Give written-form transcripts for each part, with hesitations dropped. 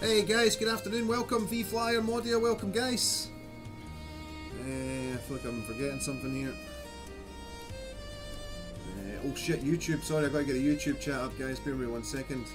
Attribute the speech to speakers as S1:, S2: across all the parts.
S1: Hey guys, good afternoon, welcome V Flyer Modia, welcome guys. I feel like I'm forgetting something here. Oh shit, YouTube, sorry, I've got to get the YouTube chat up guys, bear with me 1 second.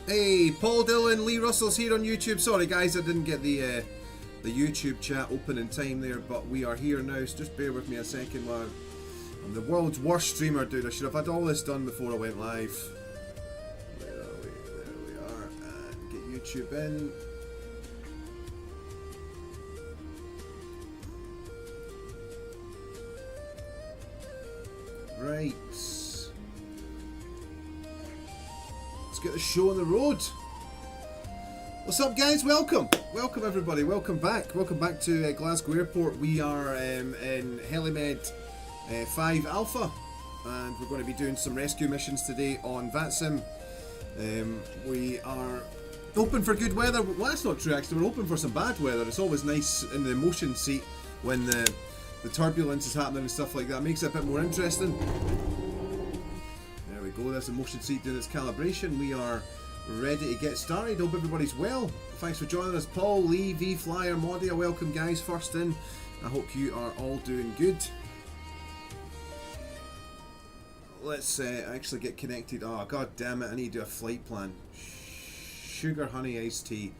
S1: Hey, Paul Dillon, Lee Russell's here on YouTube. Sorry guys, I didn't get the YouTube chat open in time there, but we are here now, so just bear with me a second while I'm the world's worst streamer, dude. I should have had all this done before I went live. Where are we? There we are. And get YouTube in. Right. Let's get the show on the road. What's up guys, welcome everybody, welcome back to Glasgow Airport. We are in Helimed 5 Alpha and we're going to be doing some rescue missions today on VATSIM. We are hoping for good weather. Well, that's not true actually, we're hoping for some bad weather. It's always nice in the motion seat when the turbulence is happening and stuff like that. It makes it a bit more interesting. There we go, there's the motion seat doing its calibration. We are ready to get started. Hope everybody's well. Thanks for joining us, Paul, Lee, V Flyer, Modia. Welcome guys, first in. I hope you are all doing good. Let's actually get connected. Oh god damn it, I need to do a flight plan. Sugar honey iced tea.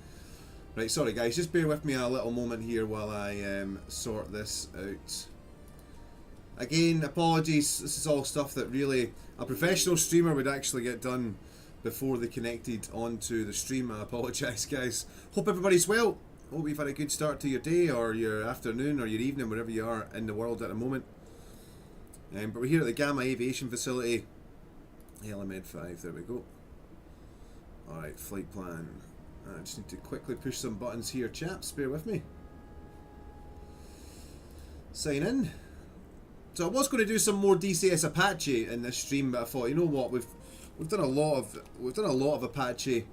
S1: Right, sorry guys, just bear with me a little moment here while I sort this out. Again, apologies, this is all stuff that really a professional streamer would actually get done before they connected onto the stream. I apologise guys. Hope everybody's well. Hope you've had a good start to your day or your afternoon or your evening, wherever you are in the world at the moment. But we're here at the Gamma Aviation Facility, Helimed 5, there we go. Alright, flight plan. I just need to quickly push some buttons here, chaps, bear with me. Sign in. So I was going to do some more DCS Apache in this stream, but I thought, you know what, we've done a lot of Apache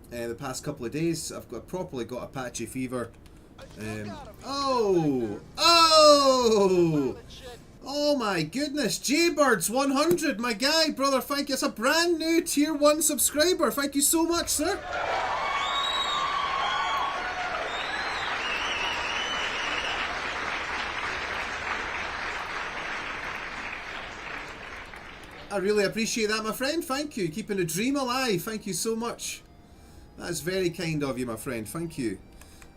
S1: the past couple of days. I've properly got Apache fever. Oh my goodness, Jaybirds 100, my guy, brother, thank you. It's a brand new tier 1 subscriber. Thank you so much, sir. I really appreciate that, my friend. Thank you. Keeping the dream alive. Thank you so much. That is very kind of you, my friend. Thank you.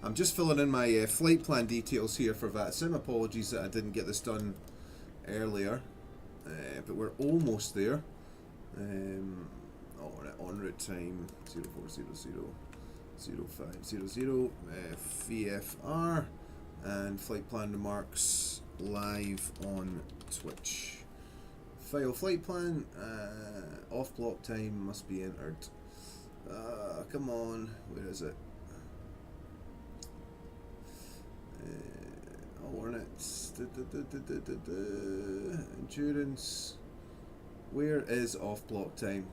S1: I'm just filling in my flight plan details here for VATSIM. Apologies that I didn't get this done earlier. But we're almost there. We're at en route time 0400 0500 VFR and flight plan remarks live on Twitch. File flight plan, off block time must be entered. Come on, where is it? Hornets, endurance. Where is off block time?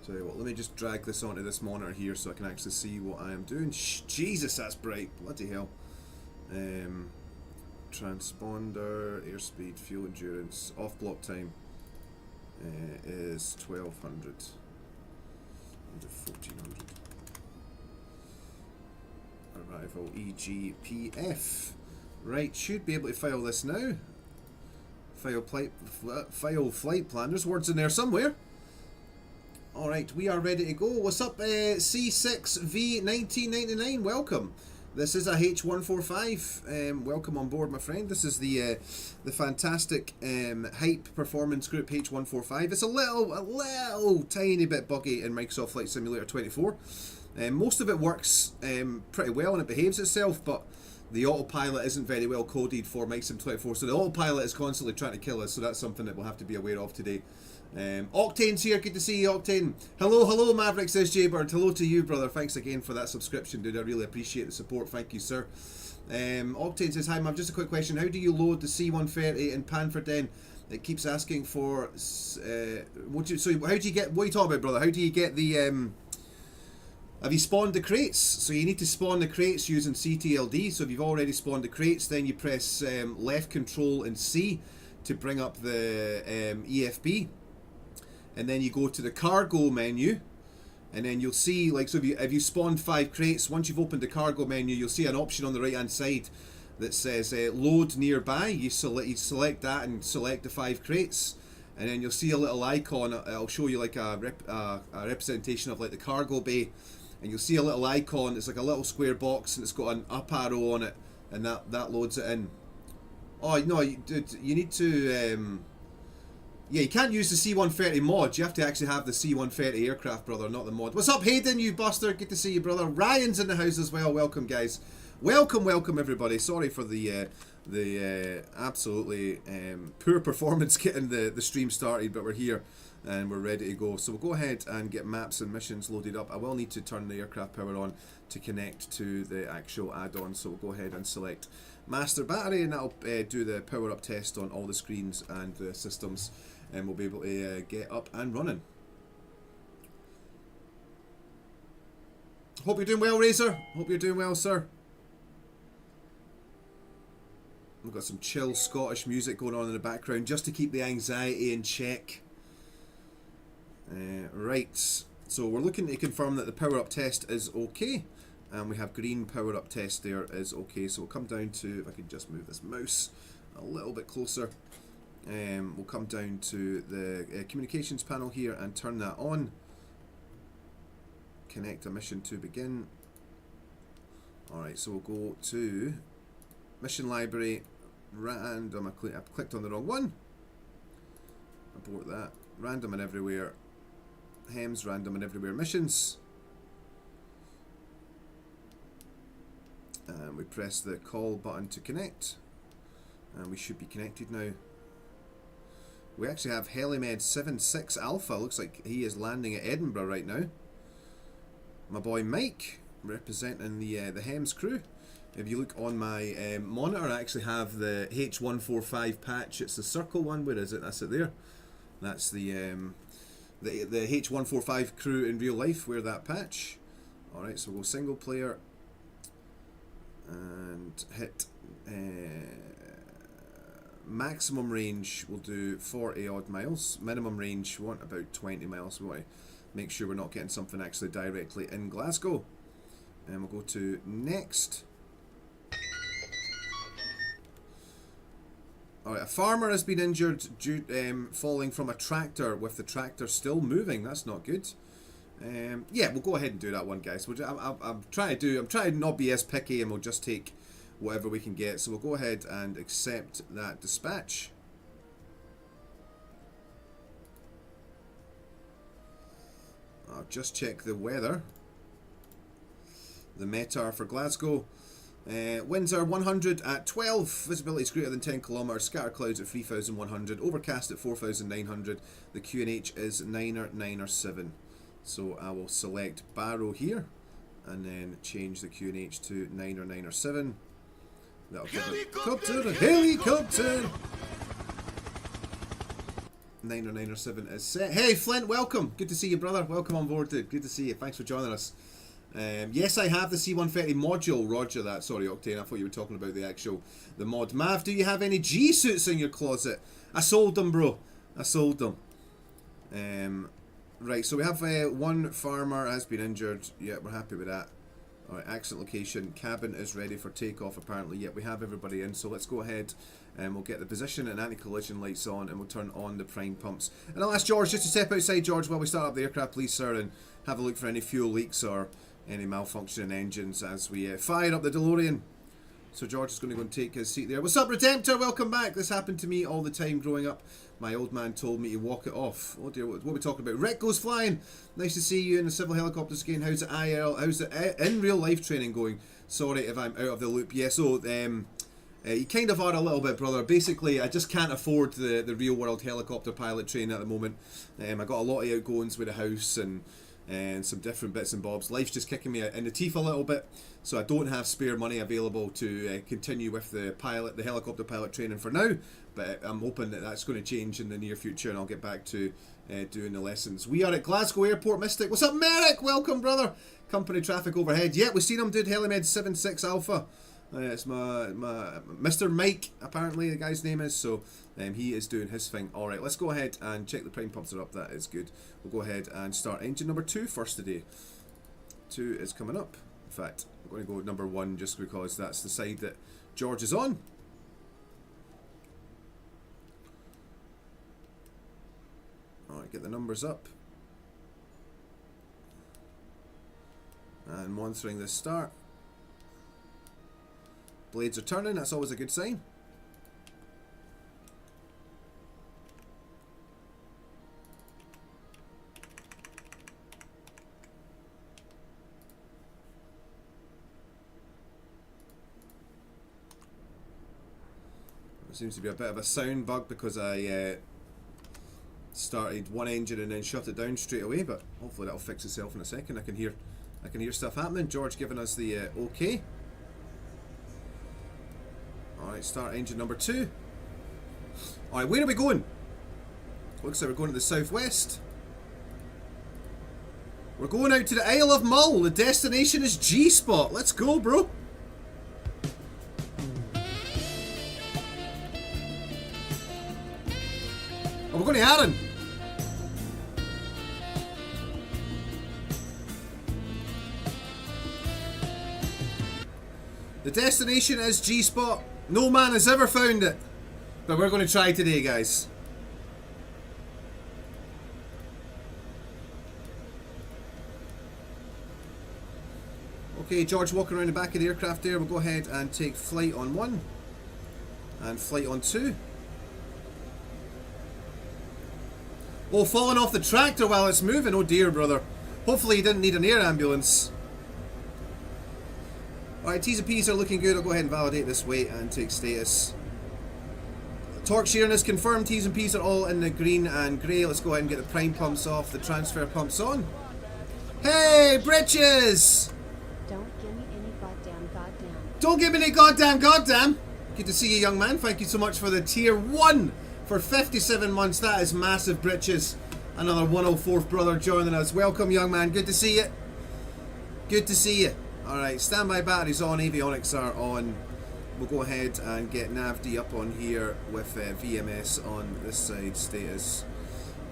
S1: Tell you what, let me just drag this onto this monitor here so I can actually see what I am doing. Jesus, that's bright, bloody hell. Transponder, airspeed, fuel endurance, off block time is 1200 into 1400. Arrival EGPF. Right, should be able to file this now. File flight plan. There's words in there somewhere. Alright, we are ready to go. What's up, C6V1999? Welcome. This is a H145. Welcome on board, my friend. This is the fantastic hype performance group H145. It's a little tiny bit buggy in Microsoft Flight Simulator 24. Most of it works pretty well and it behaves itself, but the autopilot isn't very well coded for VATSIM 24, so the autopilot is constantly trying to kill us, so that's something that we'll have to be aware of today. Octane's here, good to see you, Octane. Hello Maverick, says Jaybird. Hello to you, brother. Thanks again for that subscription, dude. I really appreciate the support. Thank you, sir. Octane says, hi Mav, just a quick question. How do you load the C130 in Panford? It keeps asking for so how do you get, what are you talking about, brother? How do you get the have you spawned the crates? So you need to spawn the crates using CTLD. So if you've already spawned the crates, then you press left control and C to bring up the EFB, and then you go to the cargo menu, and then you'll see, like, so if you spawned 5 crates, once you've opened the cargo menu, you'll see an option on the right hand side that says load nearby. You select that and select the 5 crates, and then you'll see a little icon. It'll show you like a representation of like the cargo bay, and you'll see a little icon. It's like a little square box, and it's got an up arrow on it, and that loads it in. Oh no, you need to yeah, you can't use the C-130 mod. You have to actually have the C-130 aircraft, brother, not the mod. What's up, Hayden, you buster? Good to see you, brother. Ryan's in the house as well. Welcome, guys. Welcome, everybody. Sorry for the absolutely poor performance getting the stream started, but we're here and we're ready to go. So we'll go ahead and get maps and missions loaded up. I will need to turn the aircraft power on to connect to the actual add-on. So we'll go ahead and select master battery, and that'll do the power up test on all the screens and the systems, and we'll be able to get up and running. Hope you're doing well, Razor. Hope you're doing well, sir. We've got some chill Scottish music going on in the background just to keep the anxiety in check. Right, so we're looking to confirm that the power up test is okay, and we have green power up test there is okay. So we'll come down to, if I could just move this mouse a little bit closer, we'll come down to the communications panel here and turn that on. Connect a mission to begin. Alright, so we'll go to mission library, random. I clicked on the wrong one. Abort that. Random and everywhere. HEMS, random and everywhere missions. And we press the call button to connect. And we should be connected now. We actually have Helimed 76 Alpha. Looks like he is landing at Edinburgh right now. My boy Mike, representing the HEMS crew. If you look on my monitor, I actually have the H145 patch. It's the circle one. Where is it? That's it there. That's the H145 crew in real life wear that patch. Alright, so we'll go single player and hit maximum range. We'll do 40 odd miles. Minimum range, we want about 20 miles. We want to make sure we're not getting something actually directly in Glasgow. And we'll go to next. Alright, a farmer has been injured due falling from a tractor, with the tractor still moving. That's not good. Yeah, we'll go ahead and do that one, guys. I'm trying to not be as picky, and we'll just take whatever we can get. So we'll go ahead and accept that dispatch. I'll just check the weather. The METAR for Glasgow. Winds are 100 at 12, visibility is greater than 10 kilometres, scatter clouds at 3,100, overcast at 4,900, the QNH is 9 or 9 or 7. So I will select Barrow here, and then change the QNH to 9 or 9 or 7. That'll give it helicopter! 9 or 9 or 7 is set. Hey Flint, welcome! Good to see you, brother. Welcome on board, dude. Good to see you. Thanks for joining us. Yes, I have the C-130 module. Roger that. Sorry, Octane. I thought you were talking about the mod. Mav, do you have any G-suits in your closet? I sold them, bro. I sold them. Right, so we have one farmer has been injured. Yeah, we're happy with that. Alright, accident location. Cabin is ready for takeoff, apparently. Yeah, we have everybody in. So let's go ahead and we'll get the position and anti-collision lights on, and we'll turn on the prime pumps. And I'll ask George just to step outside, George, while we start up the aircraft, please, sir, and have a look for any fuel leaks or any malfunctioning engines as we fire up the DeLorean. So George is going to go and take his seat there. What's up, Redemptor? Welcome back. This happened to me all the time growing up. My old man told me to walk it off. Oh dear, what are we talking about? Rick goes flying. Nice to see you in the civil helicopters again. How's the IRL? How's the in real life training going? Sorry if I'm out of the loop. Yeah, so you kind of are a little bit, brother. Basically, I just can't afford the real world helicopter pilot training at the moment. I got a lot of outgoings with the house and some different bits and bobs. Life's just kicking me in the teeth a little bit, so I don't have spare money available to continue with the helicopter pilot training for now. But I'm hoping that that's going to change in the near future, and I'll get back to doing the lessons. We are at Glasgow Airport, Mystic. What's up, Merrick? Welcome, brother. Company traffic overhead. Yeah, we've seen him, dude. Helimed 76 Alpha. It's my Mr. Mike, apparently the guy's name is. So he is doing his thing. All right, let's go ahead and check the prime pumps are up. That is good. We'll go ahead and start engine number 2 first today. 2 is coming up. In fact, I'm going to go with number 1 just because that's the side that George is on. All right, get the numbers up. And monitoring this start. Blades are turning, that's always a good sign. There seems to be a bit of a sound bug because I started one engine and then shut it down straight away, but hopefully that'll fix itself in a second. I can hear stuff happening. George giving us the okay. Alright, start engine number 2. Alright, where are we going? Looks like we're going to the southwest. We're going out to the Isle of Mull. The destination is G-Spot. Let's go, bro. Oh, we're going to Arran. The destination is G-Spot. No man has ever found it. But we're going to try today, guys. Okay, George walking around the back of the aircraft there. We'll go ahead and take flight on 1. And flight on 2. Oh, falling off the tractor while it's moving. Oh dear, brother. Hopefully you didn't need an air ambulance. Alright, T's and P's are looking good. I'll go ahead and validate this weight and take status. Torque sharing is confirmed. T's and P's are all in the green and grey. Let's go ahead and get the prime pumps off, the transfer pumps on. Hey, britches!
S2: Don't give me any goddamn.
S1: Don't give me any goddamn. Good to see you, young man. Thank you so much for the tier 1 for 57 months. That is massive, britches. Another 104th brother joining us. Welcome, young man. Good to see you. Good to see you. Alright, standby batteries on, avionics are on. We'll go ahead and get NavD up on here with VMS on this side, status,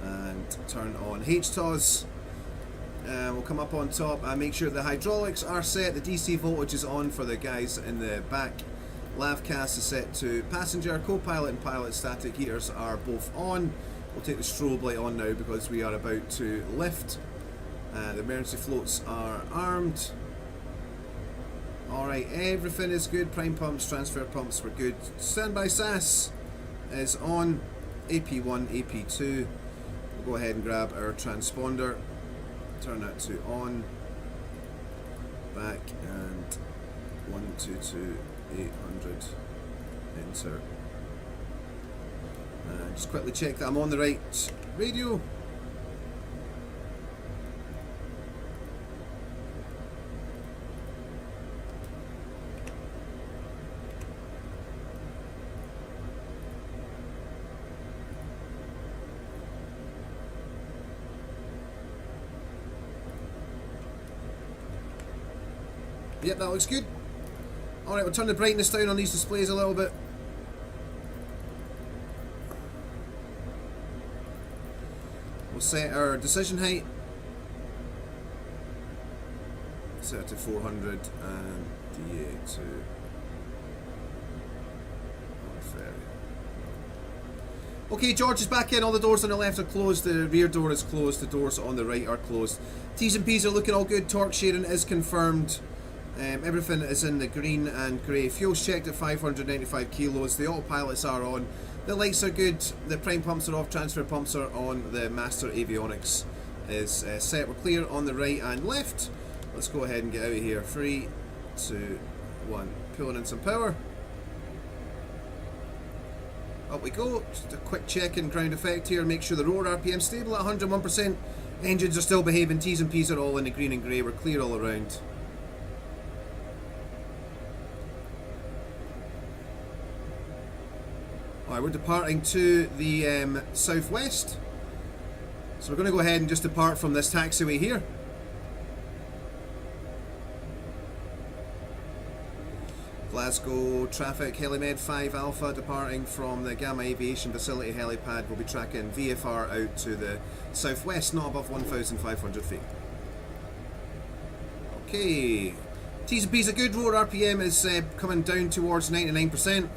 S1: and turn on HTOS. We'll come up on top and make sure the hydraulics are set. The DC voltage is on for the guys in the back. Lavcast is set to passenger, co-pilot and pilot static heaters are both on. We'll take the strobe light on now because we are about to lift. The emergency floats are armed. Alright, everything is good. Prime pumps, transfer pumps were good. Standby SAS is on. AP1, AP2. We'll go ahead and grab our transponder. Turn that to on. Back and 122 800. Enter. And just quickly check that I'm on the right radio. Yep, that looks good. Alright, we'll turn the brightness down on these displays a little bit. We'll set our decision height. Set it to 400 and DA to 130. Okay, George is back in. All the doors on the left are closed. The rear door is closed. The doors on the right are closed. T's and P's are looking all good. Torque sharing is confirmed. Everything is in the green and grey. Fuel's checked at 595 kilos. The autopilots are on. The lights are good. The prime pumps are off. Transfer pumps are on. The master avionics is set. We're clear on the right and left. Let's go ahead and get out of here. 3, 2, one. Pulling in some power. Up we go. Just a quick check in ground effect here. Make sure the rotor RPM stable at 101%. Engines are still behaving. T's and P's are all in the green and grey. We're clear all around. Alright, we're departing to the southwest. So we're going to go ahead and just depart from this taxiway here. Glasgow traffic, Helimed 5 Alpha departing from the Gamma Aviation Facility helipad. We'll be tracking VFR out to the southwest, not above 1,500 feet. Okay, T's and P's are good. Rotor RPM is coming down towards 99%.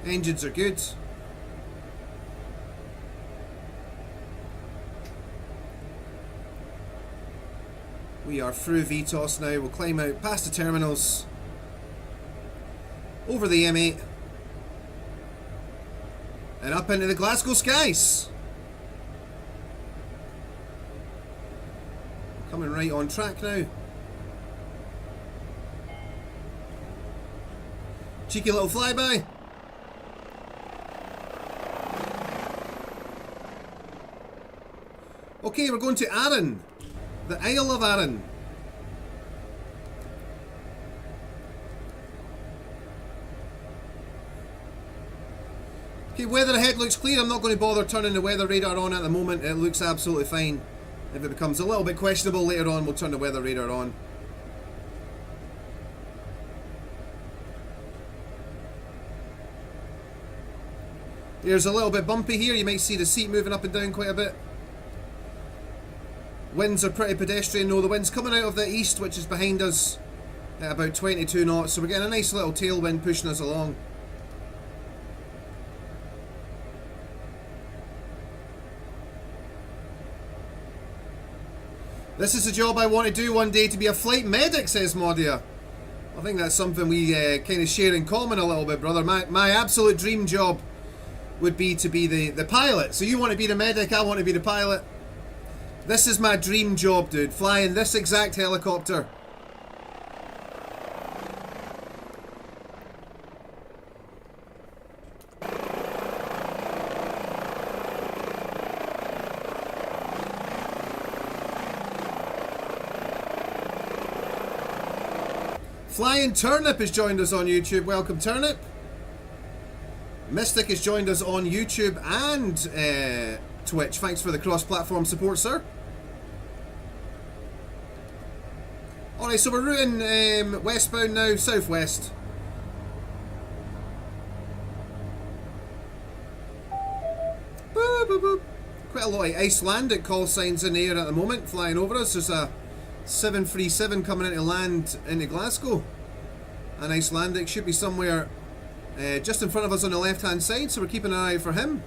S1: Engines are good. We are through VTOS now. We'll climb out past the terminals, over the M8, and up into the Glasgow skies. Coming right on track now. Cheeky little flyby. Okay, we're going to Arran. The Isle of Arran. Okay, weather ahead looks clear. I'm not going to bother turning the weather radar on at the moment. It looks absolutely fine. If it becomes a little bit questionable later on, we'll turn the weather radar on. There's a little bit bumpy here. You might see the seat moving up and down quite a bit. Winds are pretty pedestrian though. The wind's coming out of the east, which is behind us at about 22 knots, so we're getting a nice little tailwind pushing us along. This is a job I want to do one day, to be a flight medic, says Modia. I think that's something we kind of share in common a little bit, brother. My absolute dream job would be to be the pilot. So you want to be the medic, I want to be the pilot. This is my dream job, dude. Flying this exact helicopter. Flying Turnip has joined us on YouTube. Welcome, Turnip. Mystic has joined us on YouTube and Twitch. Thanks for the cross-platform support, sir. Alright, so we're routing westbound now, southwest. Boop, boop, boop. Quite a lot of Icelandic call signs in the air at the moment, flying over us. There's a 737 coming into land into Glasgow. And Icelandic should be somewhere just in front of us on the left-hand side, so we're keeping an eye out for him.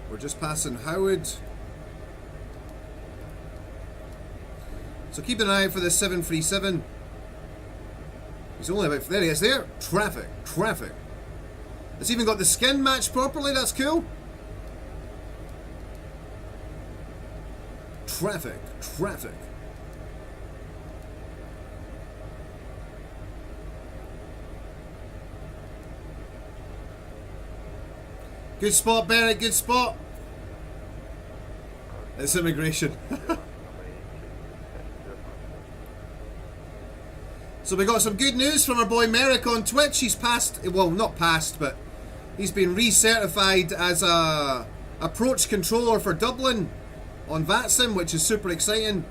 S1: We're just passing Howard. So keep an eye out for this 737. He's only about... There he is there. Traffic. Traffic. It's even got the skin matched properly. That's cool. Traffic. Traffic. Good spot, Barrett. Good spot. It's immigration. So we got some good news from our boy Merrick on Twitch. He's passed, well, not passed, but he's been recertified as a approach controller for Dublin on VATSIM, which is super exciting.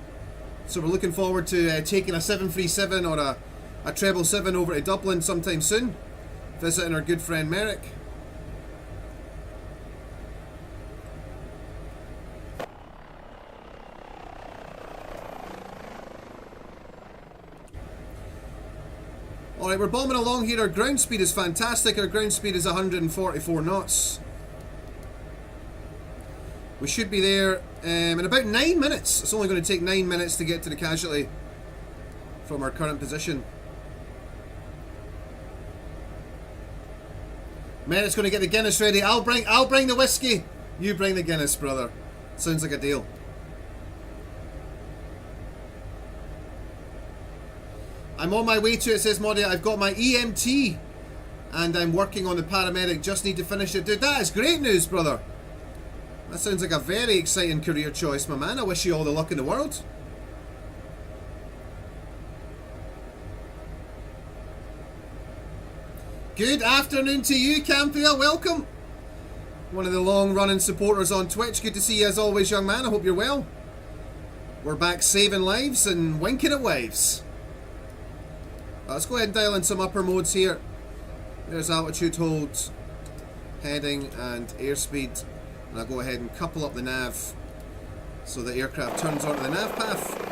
S1: So we're looking forward to taking a 737 or a 777 over to Dublin sometime soon, visiting our good friend Merrick. Alright, we're bombing along here. Our ground speed is fantastic. Our ground speed is 144 knots. We should be there in about 9 minutes. It's only going to take 9 minutes to get to the casualty from our current position. Merritt's going to get the Guinness ready. I'll bring the whiskey. You bring the Guinness, brother. Sounds like a deal. I'm on my way to it, says Modia. I've got my EMT and I'm working on the paramedic. Just need to finish it. Dude, that is great news, brother. That sounds like a very exciting career choice, my man. I wish you all the luck in the world. Good afternoon to you, Campia. Welcome. One of the long-running supporters on Twitch. Good to see you as always, young man. I hope you're well. We're back saving lives and winking at waves. Let's go ahead and dial in some upper modes here. There's altitude hold, heading and airspeed. And I'll go ahead and couple up the nav so the aircraft turns onto the nav path.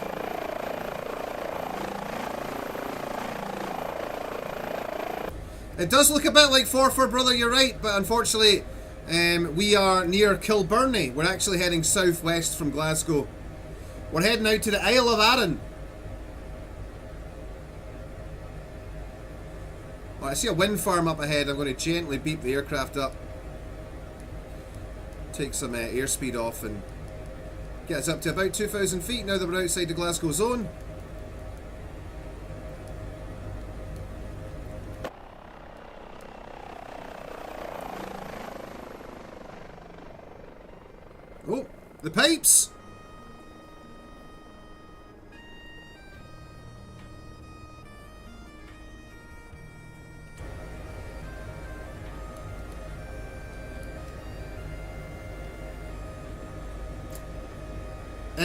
S1: It does look a bit like Forfar, brother, you're right, but unfortunately we are near Kilbirnie. We're actually heading southwest from Glasgow. We're heading out to the Isle of Arran. Oh, I see a wind farm up ahead. I'm going to gently beep the aircraft up. Take some airspeed off and get us up to about 2,000 feet now that we're outside the Glasgow zone. Oh, the pipes!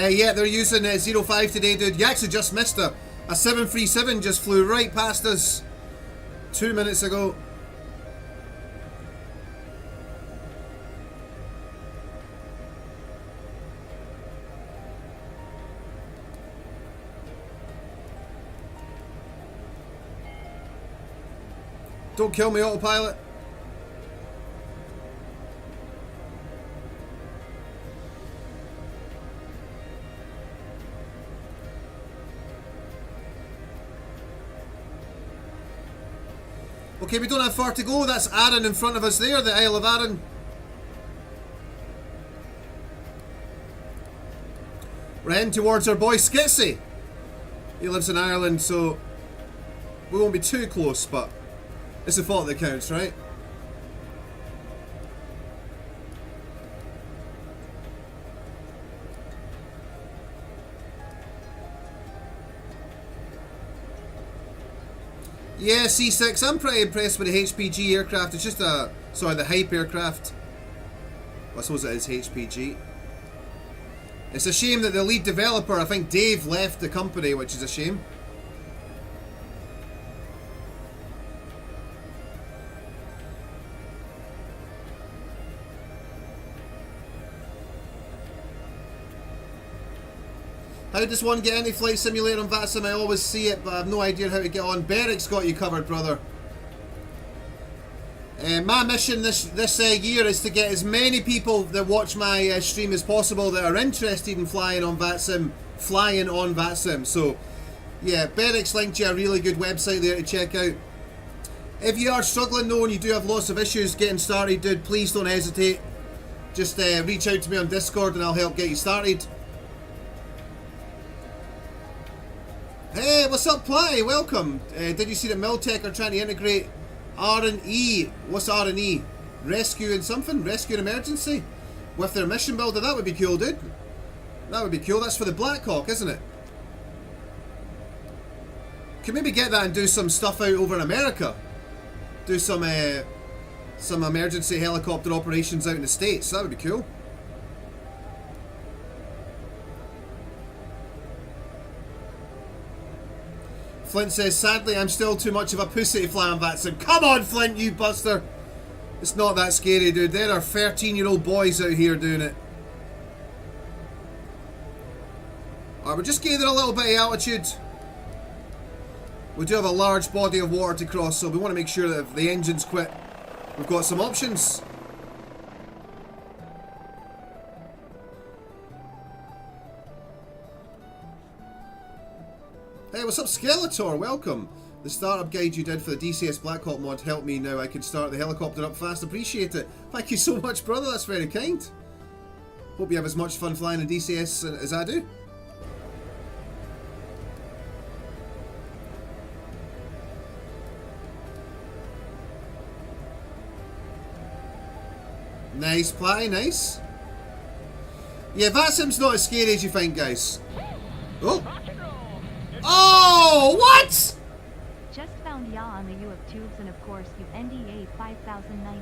S1: Yeah, they're using 05 today, dude. You actually just missed a 737 just flew right past us 2 minutes ago. Don't kill me, autopilot. Okay, we don't have far to go. That's Arran in front of us there, the Isle of Arran. We're heading towards our boy Skitsy. He lives in Ireland, so we won't be too close, but it's the thought that counts, right? Yeah, C6. I'm pretty impressed with the HPG aircraft. It's just the hype aircraft. Well, I suppose it is HPG. It's a shame that the lead developer, I think Dave, left the company, which is a shame. How does one get into Flight Simulator on VATSIM? I always see it, but I have no idea how to get on. Beric's got you covered, brother. My mission this year is to get as many people that watch my stream as possible that are interested in flying on VATSIM. So, yeah, Beric's linked you a really good website there to check out. If you are struggling though and you do have lots of issues getting started, dude, please don't hesitate. Just reach out to me on Discord and I'll help get you started. Hey, what's up, Play? Welcome. Did you see that Miltech are trying to integrate R&E? What's R&E? Rescue and something? Rescue and emergency? With their mission builder? That would be cool, dude. That would be cool. That's for the Black Hawk, isn't it? Could maybe get that and do some stuff out over in America. Do some emergency helicopter operations out in the States. That would be cool. Flint says, sadly, I'm still too much of a pussy to fly on VATSIM. Come on, Flint, you buster. It's not that scary, dude. There are 13-year-old boys out here doing it. Alright, we're just gaining a little bit of altitude. We do have a large body of water to cross, so we want to make sure that if the engines quit, we've got some options. Hey, what's up, Skeletor? Welcome. The startup guide you did for the DCS Blackhawk mod helped me. Now I can start the helicopter up fast. Appreciate it. Thank you so much, brother. That's very kind. Hope you have as much fun flying in DCS as I do. Nice play, nice. Yeah, VATSIM's not as scary as you think, guys. Oh! Oh, what?
S3: Just found Ya on the U of Tubes and of course you NDA 5090.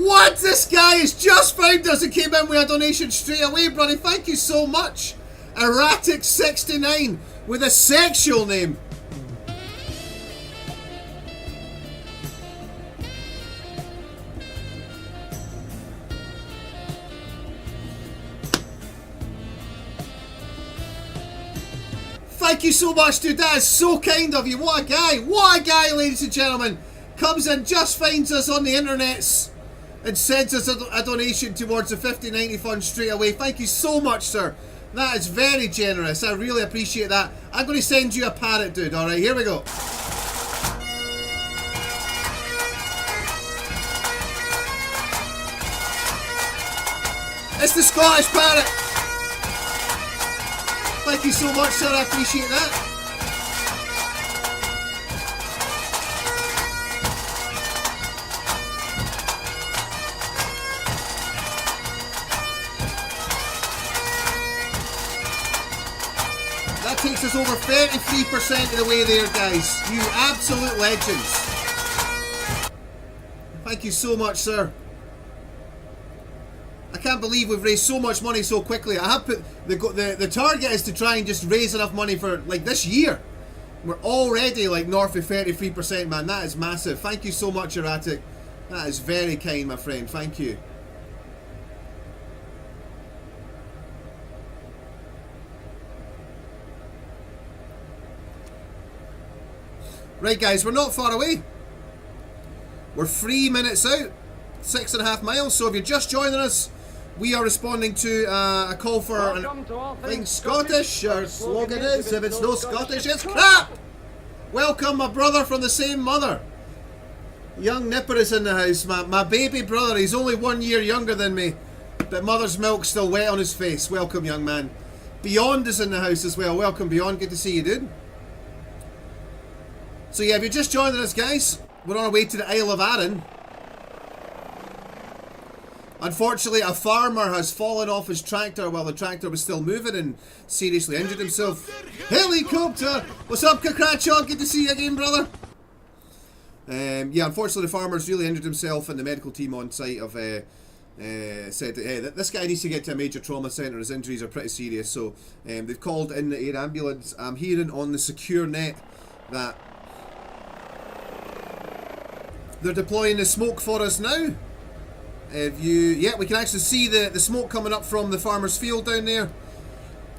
S1: What? This guy has just found us and came in with a donation straight away, buddy. Thank you so much. Erratic69 with a sexual name. Thank you so much, dude. That is so kind of you. What a guy. What a guy, ladies and gentlemen. Comes in, just finds us on the internets and sends us a donation towards the 5090 fund straight away. Thank you so much, sir. That is very generous. I really appreciate that. I'm going to send you a parrot, dude. Alright, here we go. It's the Scottish parrot. Thank you so much, sir. I appreciate that. That takes us over 33% of the way there, guys. You absolute legends. Thank you so much, sir. I can't believe we've raised so much money so quickly. I have put the target is to try and just raise enough money for like this year. We're already like north of 33%, man. That is massive. Thank you so much, Erratic. That is very kind, my friend. Thank you. Right, guys, we're not far away. We're 3 minutes out, 6.5 miles. So if you're just joining us, we are responding to a call for I think Scottish. Our slogan is, if it's no Scottish, it's crap. Welcome, my brother from the same mother. Young Nipper is in the house. My baby brother. He's only 1 year younger than me, but mother's milk's still wet on his face. Welcome, young man. Beyond is in the house as well. Welcome, Beyond. Good to see you, dude. So yeah, if you're just joining us, guys, we're on our way to the Isle of Arran. Unfortunately, a farmer has fallen off his tractor while the tractor was still moving and seriously injured himself. Helicopter! What's up, Cacratchon? Good to see you again, brother. Yeah, unfortunately, the farmer's really injured himself, and the medical team on site have said that, hey, this guy needs to get to a major trauma centre. His injuries are pretty serious, so they've called in the air ambulance. I'm hearing on the secure net that they're deploying the smoke for us now. Yeah, we can actually see the smoke coming up from the farmer's field down there.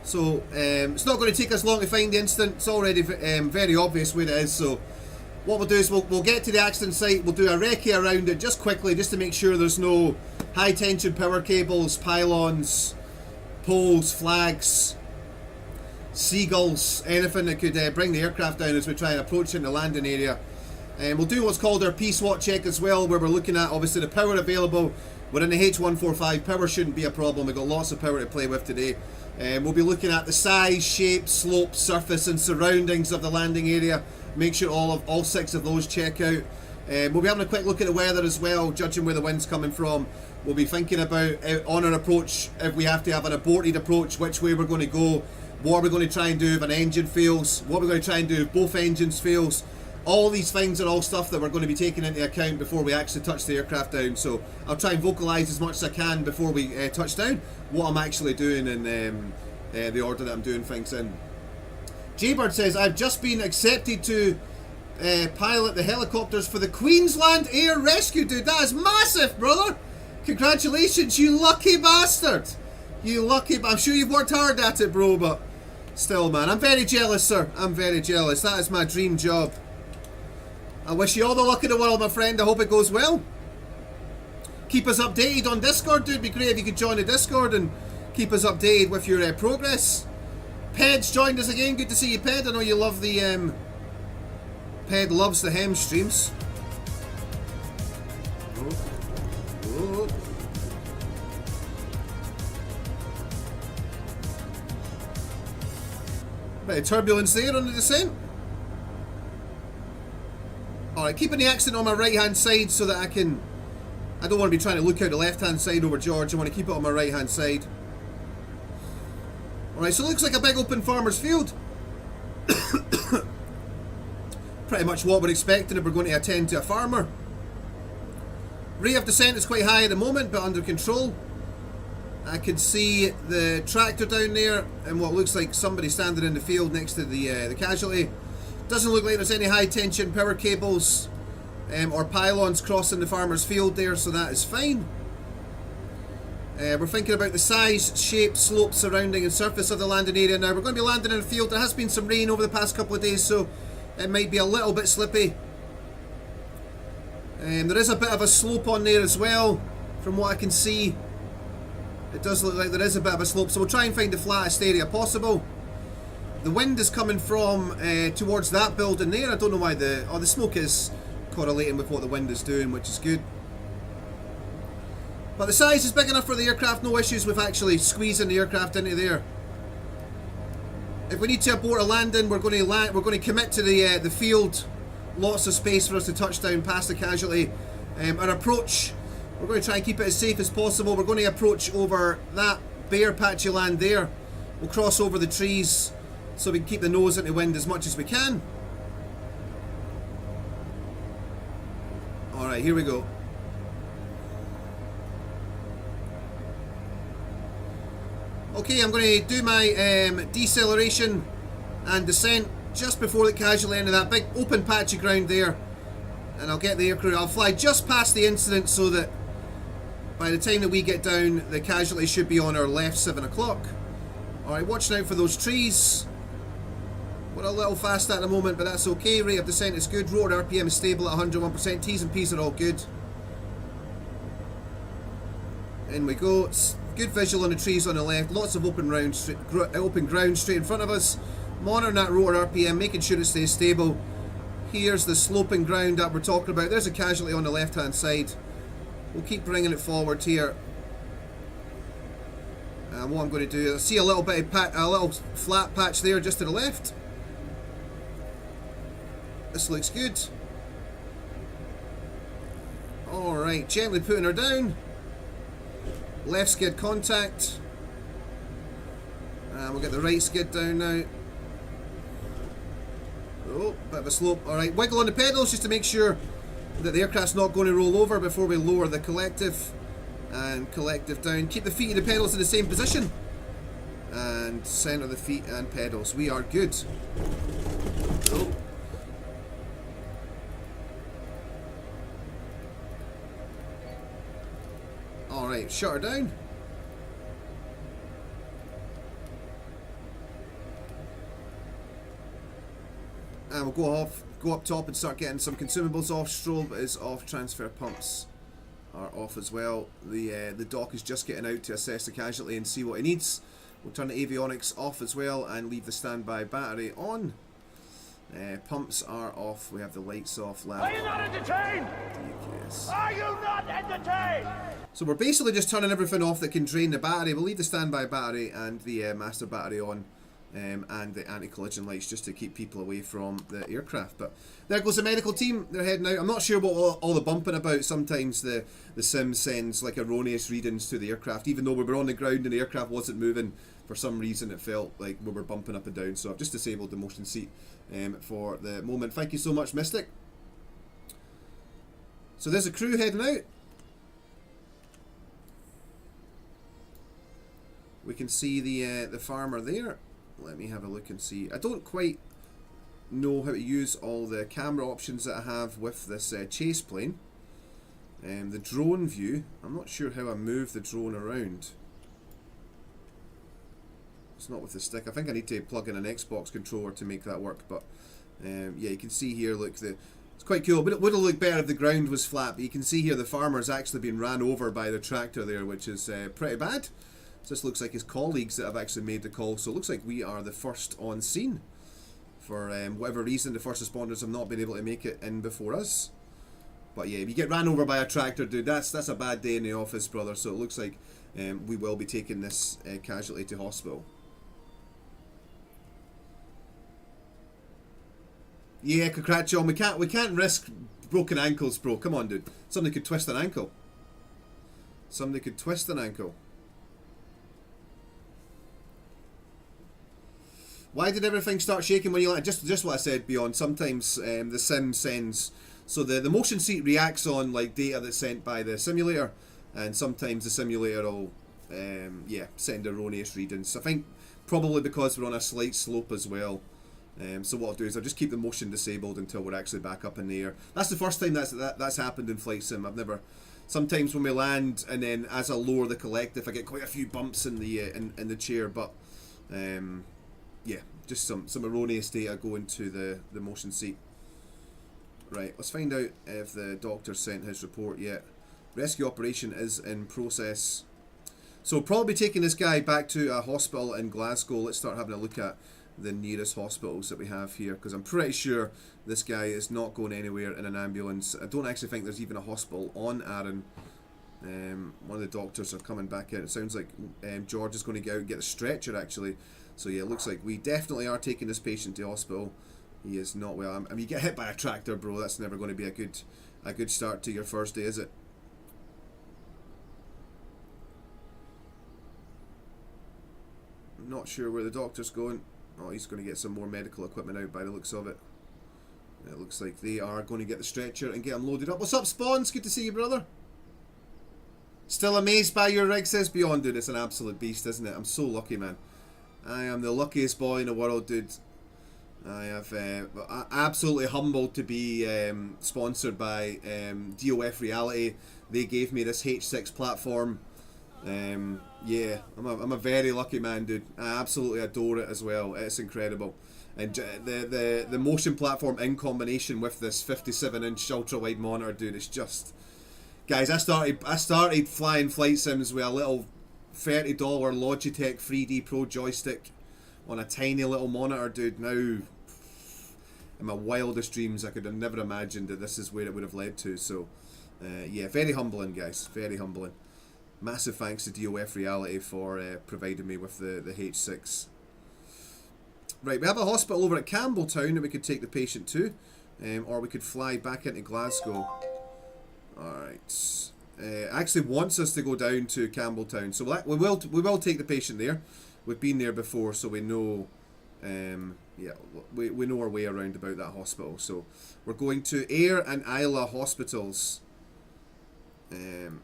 S1: So it's not going to take us long to find the incident. It's already very obvious where it is. So what we'll do is we'll get to the accident site. We'll do a recce around it just quickly, just to make sure there's no high tension power cables, pylons, poles, flags, seagulls, anything that could bring the aircraft down as we try and approach in the landing area. And we'll do what's called our P-SWAT check as well, where we're looking at obviously the power available. We're in the H145, power shouldn't be a problem. We've got lots of power to play with today. We'll be looking at the size, shape, slope, surface and surroundings of the landing area. Make sure all 6 of those check out. We'll be having a quick look at the weather as well, judging where the wind's coming from. We'll be thinking about on our approach, if we have to have an aborted approach, which way we're going to go. What are we going to try and do if an engine fails? What are we going to try and do if both engines fails? All these things are all stuff that we're going to be taking into account before we actually touch the aircraft down. So I'll try and vocalise as much as I can before we touch down what I'm actually doing in the order that I'm doing things in. Jaybird says, I've just been accepted to pilot the helicopters for the Queensland Air Rescue. Dude, that is massive, brother. Congratulations, you lucky bastard. You lucky, I'm sure you've worked hard at it, bro, but still, man, I'm very jealous, sir. I'm very jealous. That is my dream job. I wish you all the luck in the world, my friend. I hope it goes well. Keep us updated on Discord, dude. It'd be great if you could join the Discord and keep us updated with your progress. Ped's joined us again. Good to see you, Ped. I know you love the Ped loves the hem streams. Oh. Bit of turbulence there on the descent. Alright, keeping the accent on my right hand side so that I don't want to be trying to look out the left hand side over George. I want to keep it on my right hand side. Alright, so it looks like a big open farmer's field. Pretty much what we're expecting if we're going to attend to a farmer. Rate of descent is quite high at the moment, but under control. I can see the tractor down there and what looks like somebody standing in the field next to the casualty. Doesn't look like there's any high tension power cables or pylons crossing the farmer's field there, so that is fine. We're thinking about the size, shape, slope, surrounding and surface of the landing area now. We're going to be landing in a field. There has been some rain over the past couple of days, so it might be a little bit slippy. There is a bit of a slope on there as well, from what I can see. It does look like there is a bit of a slope, so we'll try and find the flattest area possible. The wind is coming from towards that building there. I don't know why the smoke is correlating with what the wind is doing, which is good. But the size is big enough for the aircraft, no issues with actually squeezing the aircraft into there. If we need to abort a landing, we're going to commit to the field. Lots of space for us to touch down past the casualty. Our approach, we're going to try and keep it as safe as possible. We're going to approach over that bare patch of land there. We'll cross over the trees so we can keep the nose into wind as much as we can. Alright, here we go. Okay, I'm going to do my deceleration and descent just before the casualty end of that big open patch of ground there. And I'll get the aircrew. I'll fly just past the incident so that by the time that we get down, the casualty should be on our left, 7 o'clock. Alright, watching out for those trees. We're a little fast at the moment, but that's okay. Rate of descent is good. Rotor RPM is stable at 101%. T's and P's are all good. In we go. It's good visual on the trees on the left. Lots of open ground straight in front of us. Monitoring that rotor RPM, making sure it stays stable. Here's the sloping ground that we're talking about. There's a casualty on the left hand side. We'll keep bringing it forward here. And what I'm going to do, I see a little bit of a little flat patch there just to the left. This looks good. Alright, gently putting her down. Left skid contact. And we'll get the right skid down now. Oh, bit of a slope. Alright, wiggle on the pedals just to make sure that the aircraft's not going to roll over before we lower the collective. And collective down. Keep the feet of the pedals in the same position. And centre the feet and pedals. We are good. Oh. Alright, shut her down. And we'll go up top and start getting some consumables off. Strobe is off, transfer pumps are off as well. The doc is just getting out to assess the casualty and see what he needs. We'll turn the avionics off as well and leave the standby battery on. Pumps are off. We have the lights off.
S4: Are you not entertained? Are you not entertained?
S1: So we're basically just turning everything off that can drain the battery. We'll leave the standby battery and the master battery on. And the anti-collision lights just to keep people away from the aircraft. But there goes the medical team. They're heading out. I'm not sure what all the bumping about. Sometimes the sim sends like erroneous readings to the aircraft, even though we were on the ground and the aircraft wasn't moving. For some reason it felt like we were bumping up and down. So I've just disabled the motion seat for the moment. Thank you so much, Mystic. So there's a crew heading out. We can see the farmer there. Let me have a look and see. I don't quite know how to use all the camera options that I have with this chase plane. The drone view, I'm not sure how I move the drone around. It's not with the stick. I think I need to plug in an Xbox controller to make that work. But yeah, you can see here, look, it's quite cool. But it would have looked better if the ground was flat. But you can see here the farmer's actually been ran over by the tractor there, which is pretty bad. So this looks like his colleagues that have actually made the call. So it looks like we are the first on scene For whatever reason, the first responders have not been able to make it in before us. But yeah, if you get ran over by a tractor, dude, that's a bad day in the office, brother. So it looks like we will be taking this casualty to hospital. Yeah, congrats, John. We can't risk broken ankles, bro. Come on, dude. Somebody could twist an ankle. Somebody could twist an ankle. Why did everything start shaking when you like? Just what I said, Beyond. Sometimes the sim sends, so the motion seat reacts on like data that's sent by the simulator, and sometimes the simulator will yeah, send erroneous readings. I think probably because we're on a slight slope as well. So what I'll do is I'll just keep the motion disabled until we're actually back up in the air. That's the first time that's happened in Flight Sim. I've never. Sometimes when we land and then as I lower the collective, I get quite a few bumps in the in the chair. But yeah, just some erroneous data going to the motion seat. Right, let's find out if the doctor sent his report yet. Rescue operation is in process. So probably taking this guy back to a hospital in Glasgow. Let's start having a look at the nearest hospitals that we have here, because I'm pretty sure this guy is not going anywhere in an ambulance. I don't actually think there's even a hospital on Arran. One of the doctors are coming back in. It sounds like George is going to go out and get a stretcher actually. So yeah, it looks like we definitely are taking this patient to hospital. He is not well. I mean, you get hit by a tractor, bro. That's never going to be a good start to your first day, is it? I'm not sure where the doctor's going. Oh, he's going to get some more medical equipment out by the looks of it. It looks like they are going to get the stretcher and get him loaded up. What's up, Spawns? Good to see you, brother. Still amazed by your rig, says Beyond. Dude, it's an absolute beast, isn't it? I'm so lucky, man. I am the luckiest boy in the world, dude. I have absolutely humbled to be sponsored by DOF Reality. They gave me this H6 platform. Yeah, I'm a very lucky man, dude. I absolutely adore it as well. It's incredible. And the motion platform in combination with this 57-inch ultra-wide monitor, dude, it's just... Guys, I started flying flight sims with a little $30 Logitech 3D Pro joystick on a tiny little monitor, dude. Now, in my wildest dreams, I could have never imagined that this is where it would have led to. So, yeah, very humbling, guys. Very humbling. Massive thanks to DOF Reality for providing me with the H6. Right, we have a hospital over at Campbelltown that we could take the patient to, or we could fly back into Glasgow. Alright. Actually wants us to go down to Campbelltown, so we will take the patient there. We've been there before, so we know, yeah, we know our way around about that hospital. So we're going to Ayr and Isla hospitals.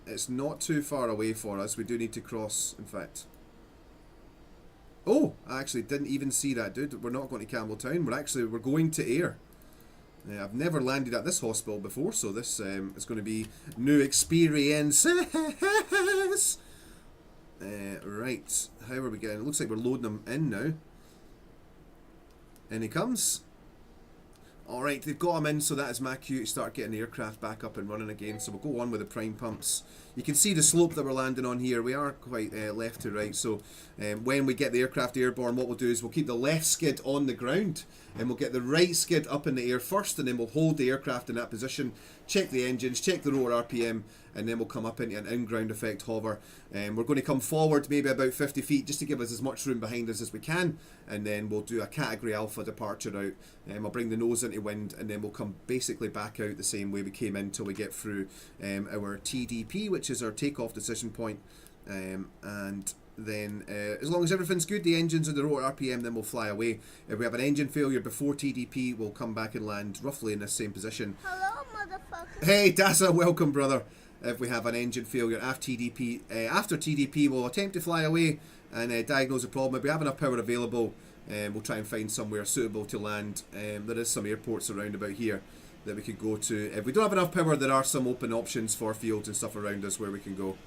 S1: It's not too far away for us. We do need to cross, in fact. Oh, I actually didn't even see that, dude. We're not going to Campbelltown. We're going to Ayr. I've never landed at this hospital before, so this is going to be new experiences. Right, how are we getting? It looks like we're loading them in now. In he comes. Alright, they've got him in, so that is my cue to start getting the aircraft back up and running again. So we'll go on with the prime pumps. You can see the slope that we're landing on here. We are quite left to right, so when we get the aircraft airborne, what we'll do is we'll keep the left skid on the ground, and we'll get the right skid up in the air first, and then we'll hold the aircraft in that position, check the engines, check the rotor RPM, and then we'll come up into an in-ground effect hover. We're going to come forward maybe about 50 feet just to give us as much room behind us as we can, and then we'll do a category alpha departure out. I'll bring the nose into wind, and then we'll come basically back out the same way we came in till we get through our TDP, which is our takeoff decision point. And then as long as everything's good, the engines and the rotor RPM, then we'll fly away. If we have an engine failure before TDP, we'll come back and land roughly in the same position.
S5: Hello, motherfucker.
S1: Hey, Dasa, welcome, brother. If we have an engine failure after TDP, we'll attempt to fly away and diagnose the problem. If we have enough power available, we'll try and find somewhere suitable to land. There is some airports around about here that we could go to. If we don't have enough power, there are some open options for fields and stuff around us where we can go.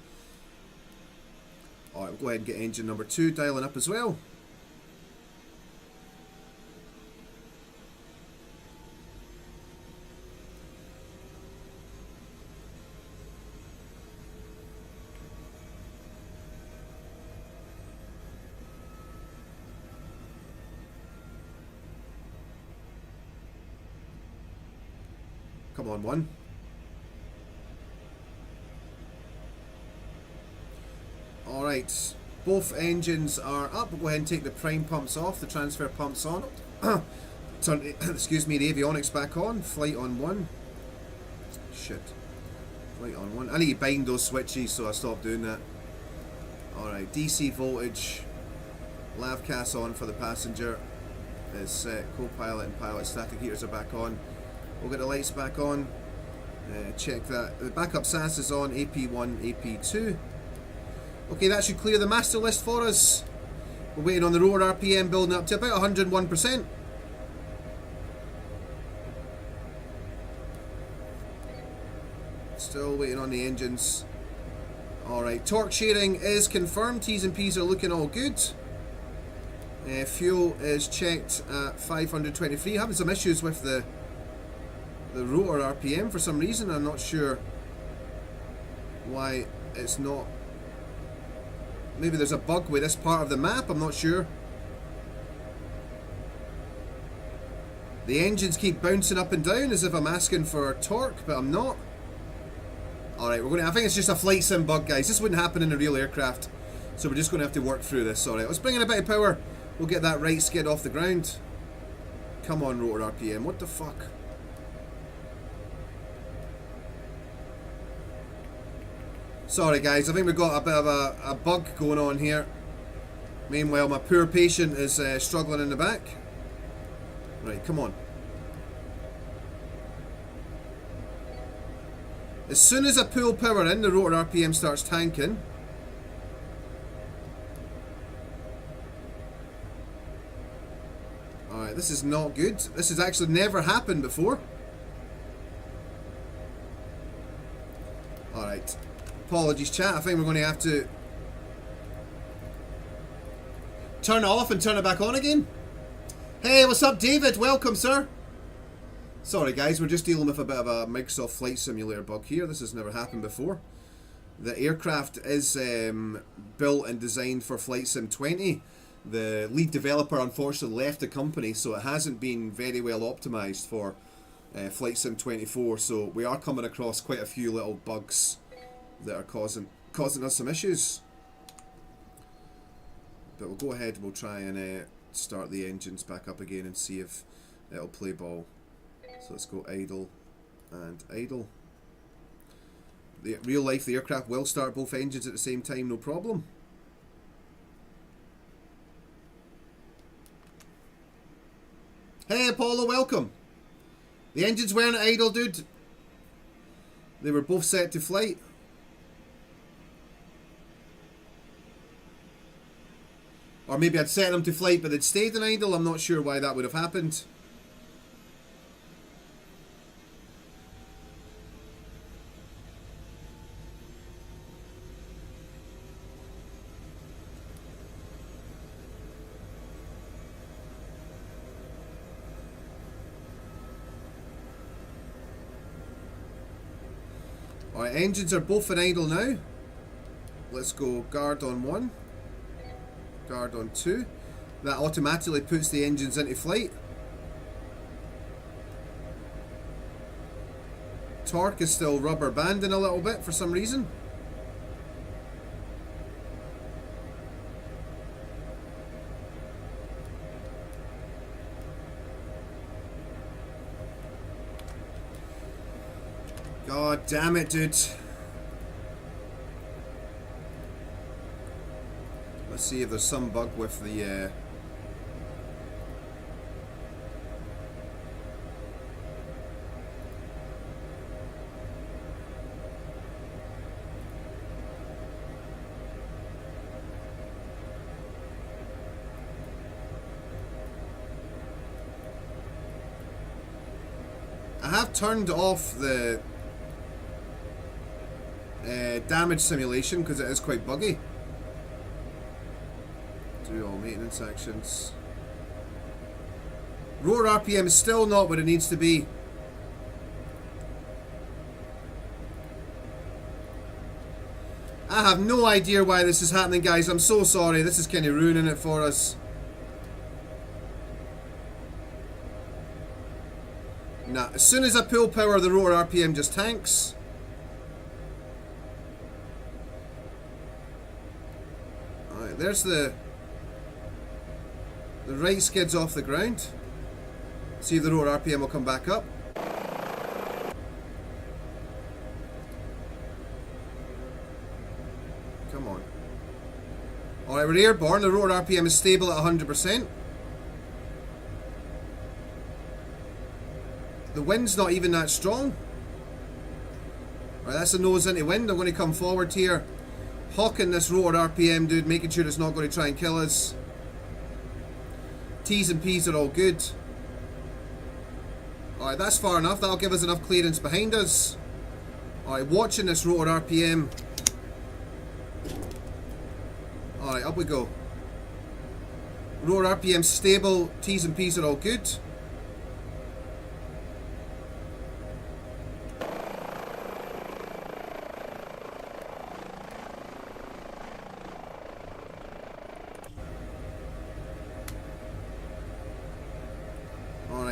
S1: Alright, we'll go ahead and get engine number 2 dialing up as well. Come on, one. Alright, both engines are up. We'll go ahead and take the prime pumps off, the transfer pumps on. Turn, excuse me, the avionics back on. Flight on 1. Shit. Flight on 1. I need to bind those switches, so I stopped doing that. Alright, DC voltage. Lavcas on for the passenger. Is set. Co-pilot and pilot static heaters are back on. We'll get the lights back on. Check that. The backup SAS is on. AP1, AP2. Okay, that should clear the master list for us. We're waiting on the rotor RPM building up to about 101%. Still waiting on the engines. Alright, torque sharing is confirmed. T's and P's are looking all good. Fuel is checked at 523. Having some issues with the rotor RPM for some reason. I'm not sure why it's not. Maybe there's a bug with this part of the map, I'm not sure. The engines keep bouncing up and down as if I'm asking for torque, but I'm not. Alright, I think it's just a flight sim bug, guys. This wouldn't happen in a real aircraft. So we're just going to have to work through this. Alright, let's bring in a bit of power. We'll get that right skid off the ground. Come on, rotor RPM. What the fuck? Sorry guys, I think we've got a bit of a bug going on here. Meanwhile, my poor patient is struggling in the back. Right, come on. As soon as I pull power in, the rotor RPM starts tanking. Alright, this is not good. This has actually never happened before. Alright. Apologies, chat. I think we're going to have to turn it off and turn it back on again. Hey, what's up, David? Welcome, sir. Sorry, guys. We're just dealing with a bit of a Microsoft Flight Simulator bug here. This has never happened before. The aircraft is built and designed for Flight Sim 20. The lead developer unfortunately left the company, so it hasn't been very well optimized for Flight Sim 24. So we are coming across quite a few little bugs that are causing us some issues. But we'll go ahead, we'll try and start the engines back up again and see if it'll play ball. So let's go idle and idle. Real life, the aircraft will start both engines at the same time, no problem. Hey Apollo, welcome. The engines weren't idle, dude. They were both set to flight. Or maybe I'd set them to flight but they'd stayed in idle. I'm not sure why that would have happened. Alright, engines are both in idle now. Let's go guard on 1. Guard on 2. That automatically puts the engines into flight. Torque is still rubber banding a little bit for some reason. God damn it, dude. Let's see if there's some bug with the I have turned off the damage simulation because it is quite buggy. Do all maintenance actions. Rotor RPM is still not what it needs to be. I have no idea why this is happening, guys. I'm so sorry. This is kind of ruining it for us. Nah, as soon as I pull power, the rotor RPM just tanks. Alright, there's the right skids off the ground. See if the rotor RPM will come back up. Come on. Alright, we're airborne. The rotor RPM is stable at 100%. The wind's not even that strong. Alright, that's a nose into wind. I'm going to come forward here, hawking this rotor RPM, dude, making sure it's not going to try and kill us. T's and P's are all good. Alright, that's far enough. That'll give us enough clearance behind us. Alright, watching this rotor RPM. Alright, up we go. Rotor RPM stable. T's and P's are all good.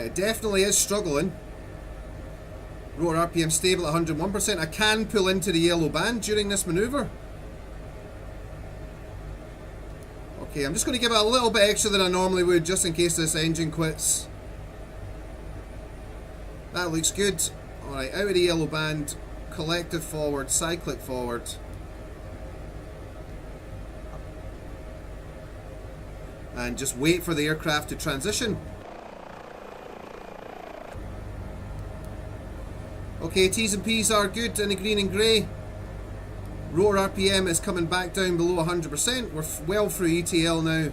S1: It definitely is struggling. Rotor RPM stable at 101%. I can pull into the yellow band during this maneuver. Okay, I'm just going to give it a little bit extra than I normally would, just in case this engine quits. That looks good. Alright, out of the yellow band. Collective forward, cyclic forward. And just wait for the aircraft to transition. Okay, T's and P's are good in the green and grey. Rotor RPM is coming back down below 100%. We're well through ETL now.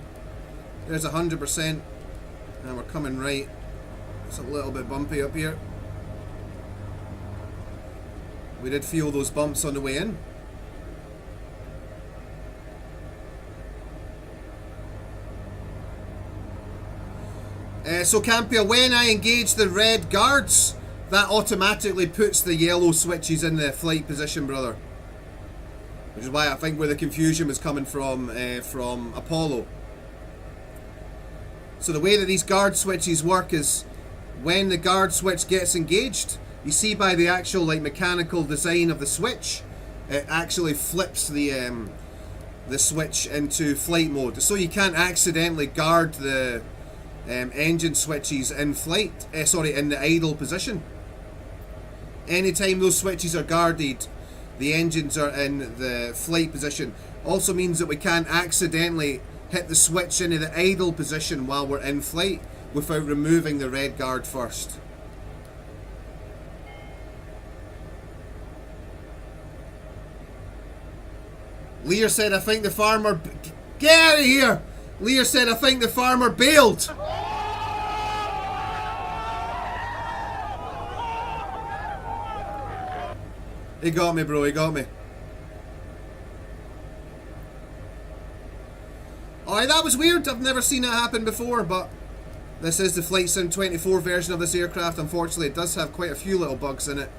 S1: There's 100%. And we're coming right. It's a little bit bumpy up here. We did feel those bumps on the way in. So Campia, when I engage the red guards, that automatically puts the yellow switches in the flight position, brother. Which is why I think where the confusion was coming from Apollo. So the way that these guard switches work is when the guard switch gets engaged, you see by the actual like mechanical design of the switch, it actually flips the switch into flight mode. So you can't accidentally guard the engine switches in flight, in the idle position. Anytime those switches are guarded, the engines are in the flight position. Also means that we can't accidentally hit the switch into the idle position while we're in flight without removing the red guard first. Lear said, I think the farmer... Get out of here! Lear said, I think the farmer bailed! He got me, bro. He got me. Alright, that was weird. I've never seen that happen before, but this is the Flight Sim 24 version of this aircraft. Unfortunately, it does have quite a few little bugs in it.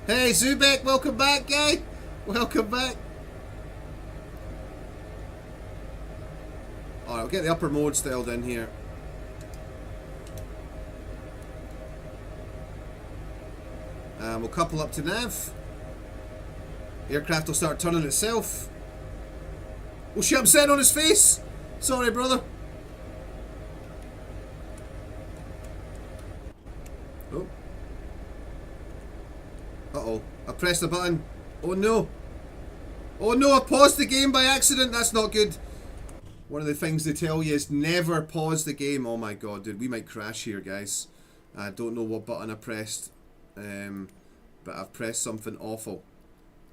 S1: Hey, Zubek, welcome back, guy. Welcome back. Alright, I'll get the upper mode dialed in here. We'll couple up to nav. Aircraft will start turning itself. Oh shit, I'm sitting on his face! Sorry, brother. Oh. Uh-oh. I pressed the button. Oh no. Oh no, I paused the game by accident. That's not good. One of the things they tell you is never pause the game. Oh my god, dude. We might crash here, guys. I don't know what button I pressed. But I've pressed something awful.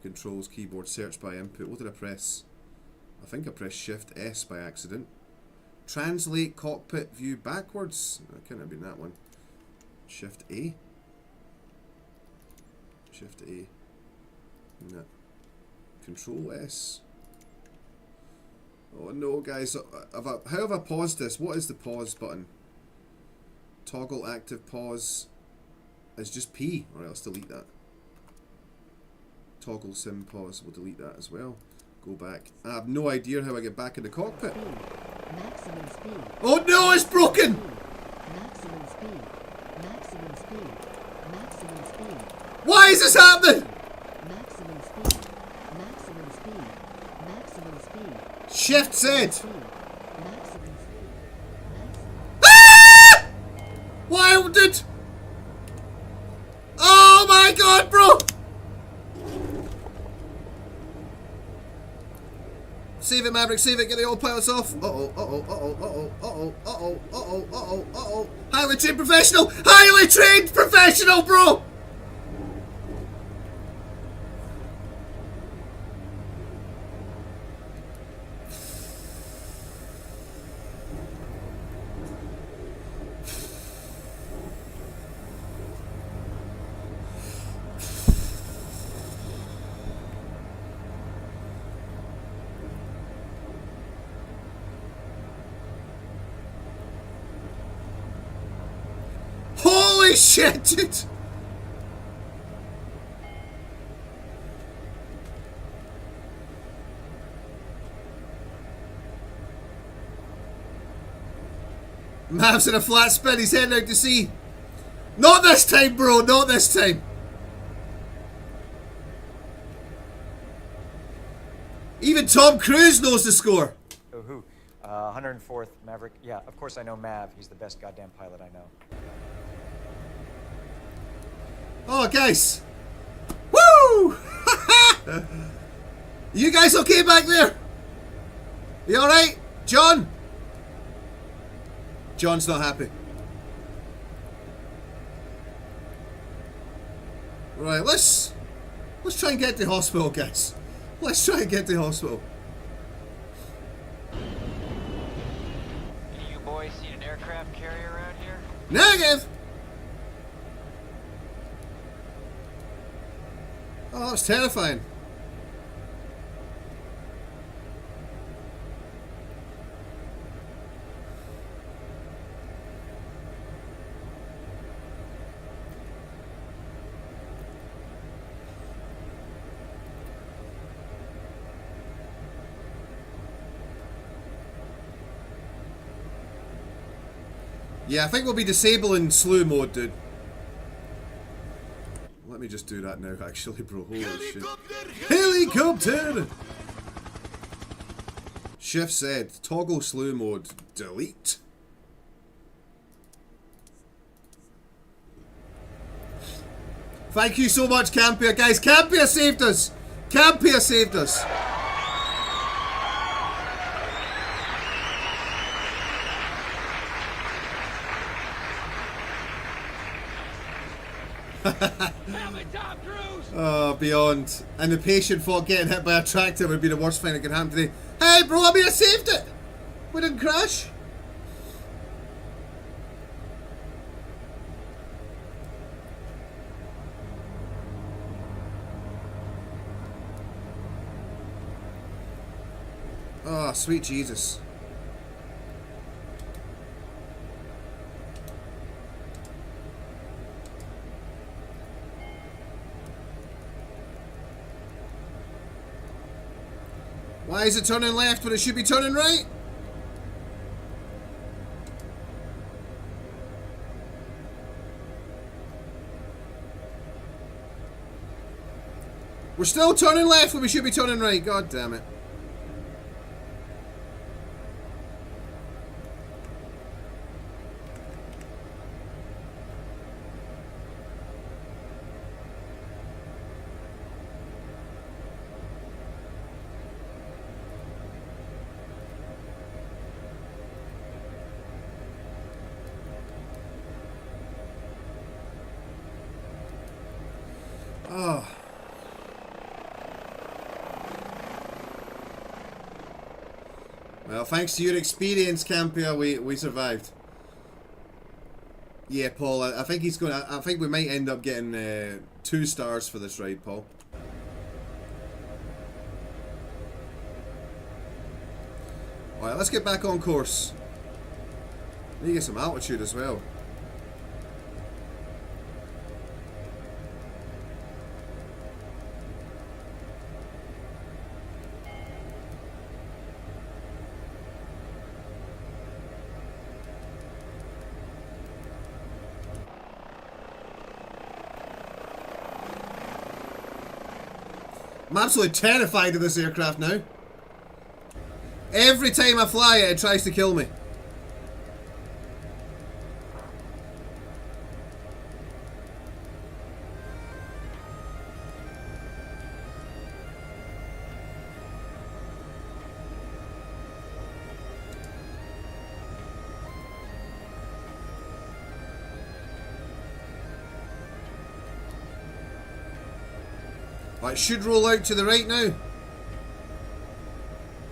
S1: Controls, keyboard, search by input. What did I press? I think I pressed Shift S by accident. Translate cockpit view backwards. That couldn't have been that one. Shift A. Shift A. No. Control S. Oh no, guys. How have I paused this? What is the pause button? Toggle active pause. It's just P. Alright, let's delete that. Toggle sim pause. We'll delete that as well. Go back. I have no idea how I get back in the cockpit.
S2: Maximum speed.
S1: Oh no, it's broken!
S2: Maximum speed. Maximum speed. Maximum speed.
S1: Why is this happening?
S2: Maximum speed. Maximum speed. Maximum speed.
S1: Shift Z.
S2: Maximum speed. Maximum.
S1: Ah! Why did? Oh my god, bro! Save it, Maverick, save it, get the autopilots off. Uh-oh, uh-oh, uh-oh, uh-oh, uh-oh, uh-oh, uh-oh, uh-oh, uh-oh. Highly trained professional! Highly trained professional, bro! Holy shit, dude! Mav's in a flat spin, he's heading out to sea. Not this time, bro, not this time. Even Tom Cruise knows the score.
S5: Oh, who? 104th Maverick. Yeah, of course I know Mav. He's the best goddamn pilot I know.
S1: Oh, guys. Woo! You guys okay back there? You alright? John? John's not happy. Right, let's try and get to hospital, guys. Let's try and get to hospital.
S6: Any of you boys seen an aircraft carrier around here?
S1: Negative! Oh, that's terrifying. Yeah, I think we'll be disabling slew mode, dude. Let me just do that now, actually, bro. Holy shit. Helicopter! Shift Z. Toggle slew mode. Delete. Thank you so much, Campia. Guys, Campia saved us! Campia saved us! Oh, beyond. And the patient thought getting hit by a tractor would be the worst thing that could happen today. Hey, bro, I mean, I saved it! We didn't crash. Oh, sweet Jesus. Why is it turning left when it should be turning right? We're still turning left when we should be turning right. God damn it. Oh. Well, thanks to your experience, Campia, we survived. Yeah, Paul, I think he's gonna. I think we might end up getting 2 stars for this ride, Paul. Alright, let's get back on course. Need to get some altitude as well. I'm absolutely terrified of this aircraft now. Every time I fly it, it tries to kill me. It should roll out to the right now.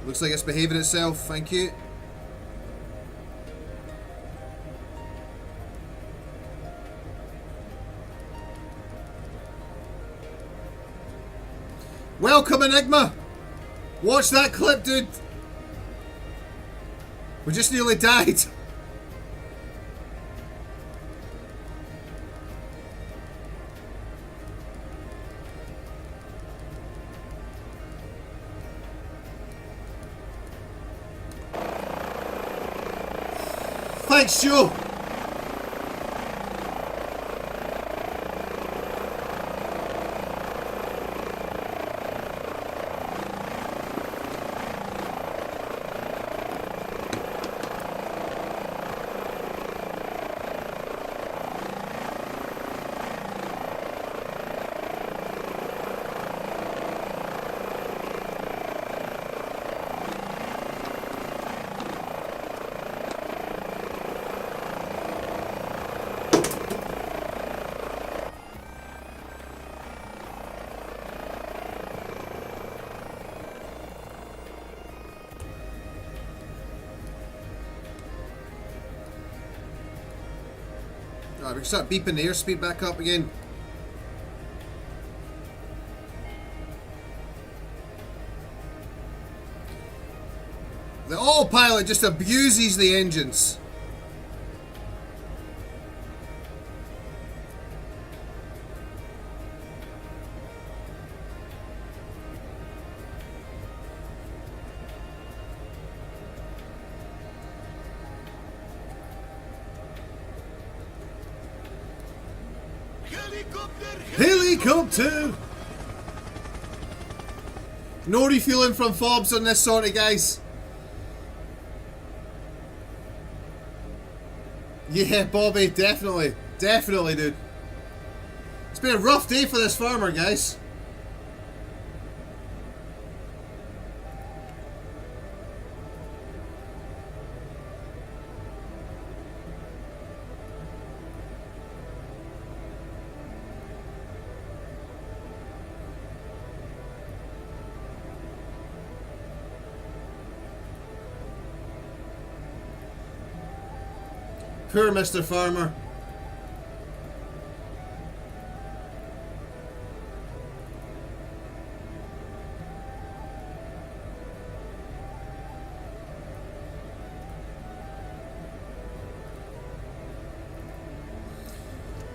S1: Looks like it's behaving itself, thank you. Welcome, Enigma! Watch that clip, dude! We just nearly died. Thanks, Joe! Alright, we can start beeping the airspeed back up again. The autopilot just abuses the engines. Helicopter! No refueling from fobs on this sort of guys. Yeah, Bobby, definitely. Definitely, dude. It's been a rough day for this farmer, guys. Poor Mr. Farmer.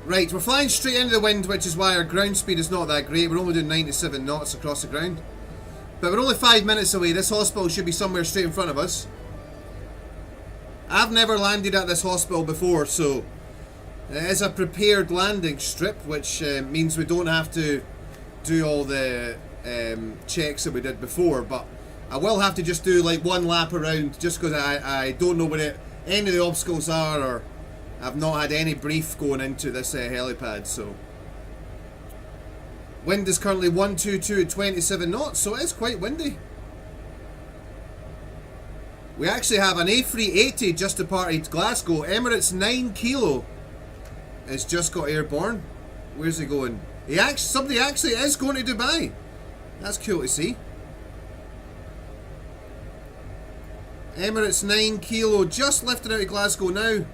S1: Right, we're flying straight into the wind, which is why our ground speed is not that great. We're only doing 97 knots across the ground. But we're only 5 minutes away. This hospital should be somewhere straight in front of us. I've never landed at this hospital before, so it is a prepared landing strip, which means we don't have to do all the checks that we did before, but I will have to just do like one lap around just because I don't know what any of the obstacles are, or I've not had any brief going into this helipad. So wind is currently 122 at 27 knots, so it is quite windy. We actually have an A380 just departed Glasgow. Emirates 9 Kilo has just got airborne. Where's he going? Somebody actually is going to Dubai. That's cool to see. Emirates 9 Kilo just lifted out of Glasgow now.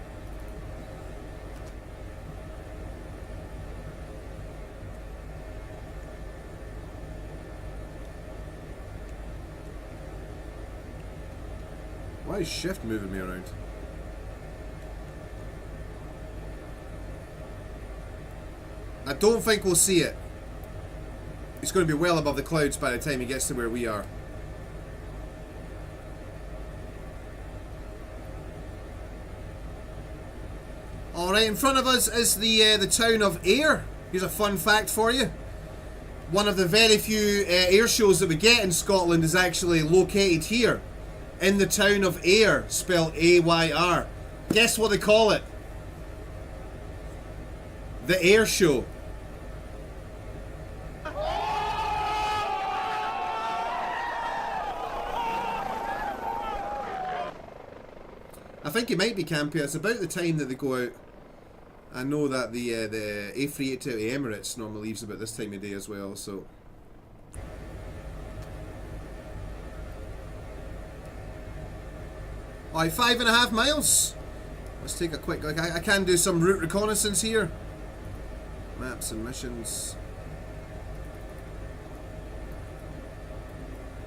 S1: Why is shift moving me around? I don't think we'll see it. It's going to be well above the clouds by the time he gets to where we are. Alright, in front of us is the town of Ayr. Here's a fun fact for you. one of the very few air shows that we get in Scotland is actually located here, in the town of Ayr, spelled A-Y-R. Guess what they call it? The Air Show. I think it might be Campia. It's about the time that they go out. I know that the A380 out of Emirates normally leaves about this time of day as well, so. Alright, 5.5 miles. Let's take a quick look. I can do some route reconnaissance here. Maps and missions.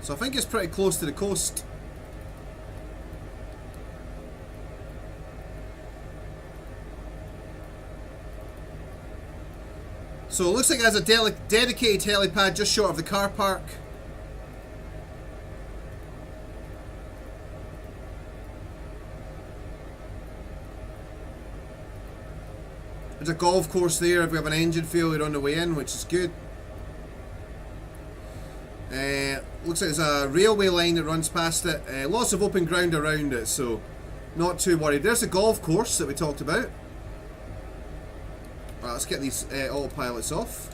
S1: So I think it's pretty close to the coast. So it looks like it has a dedicated helipad just short of the car park. There's a golf course there if we have an engine failure on the way in, which is good. Looks like there's a railway line that runs past it. Lots of open ground around it, so not too worried. There's the golf course that we talked about. Right, let's get these autopilots off.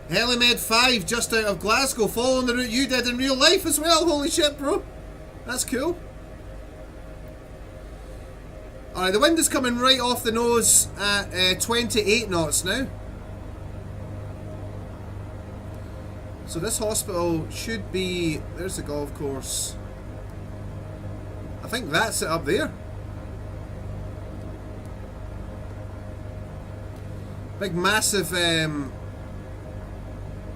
S1: Helimed 5 just out of Glasgow, following the route you did in real life as well. Holy shit, bro. That's cool. Alright, the wind is coming right off the nose at 28 knots now. So this hospital should be... There's the golf course. I think that's it up there. Big massive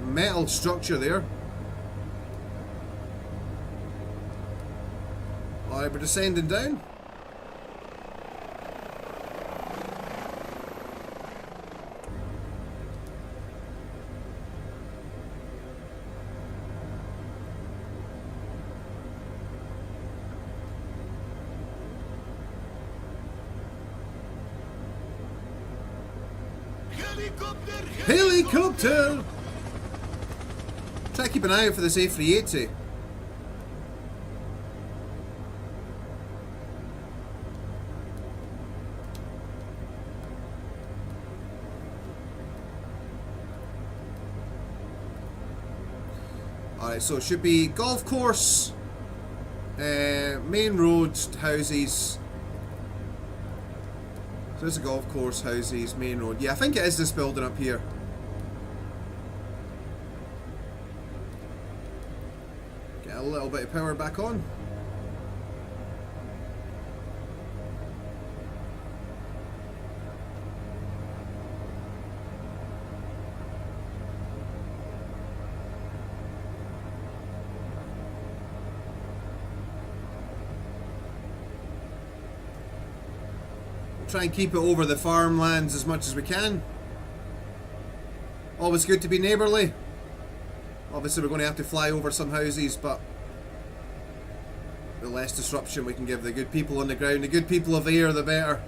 S1: metal structure there. Alright, we're descending down. Helicopter! Try to keep an eye out for this A380. Alright, so it should be golf course, main road, houses. So there's a golf course, houses, main road. Yeah, I think it is this building up here. Get a little bit of power back on. Try and keep it over the farmlands as much as we can. Always good to be neighbourly. Obviously we're going to have to fly over some houses, but the less disruption we can give the good people on the ground, the good people of Ayr, the better.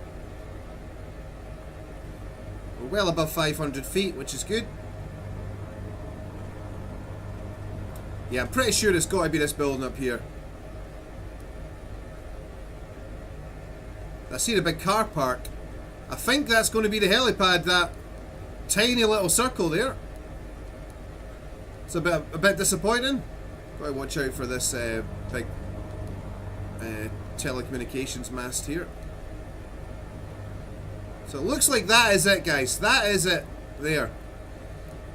S1: We're well above 500 feet, which is good. Yeah, I'm pretty sure it's got to be this building up here. I see the big car park. I think that's going to be the helipad, that tiny little circle there. It's a bit disappointing. Got to watch out for this big telecommunications mast here. So it looks like that is it, guys. That is it there.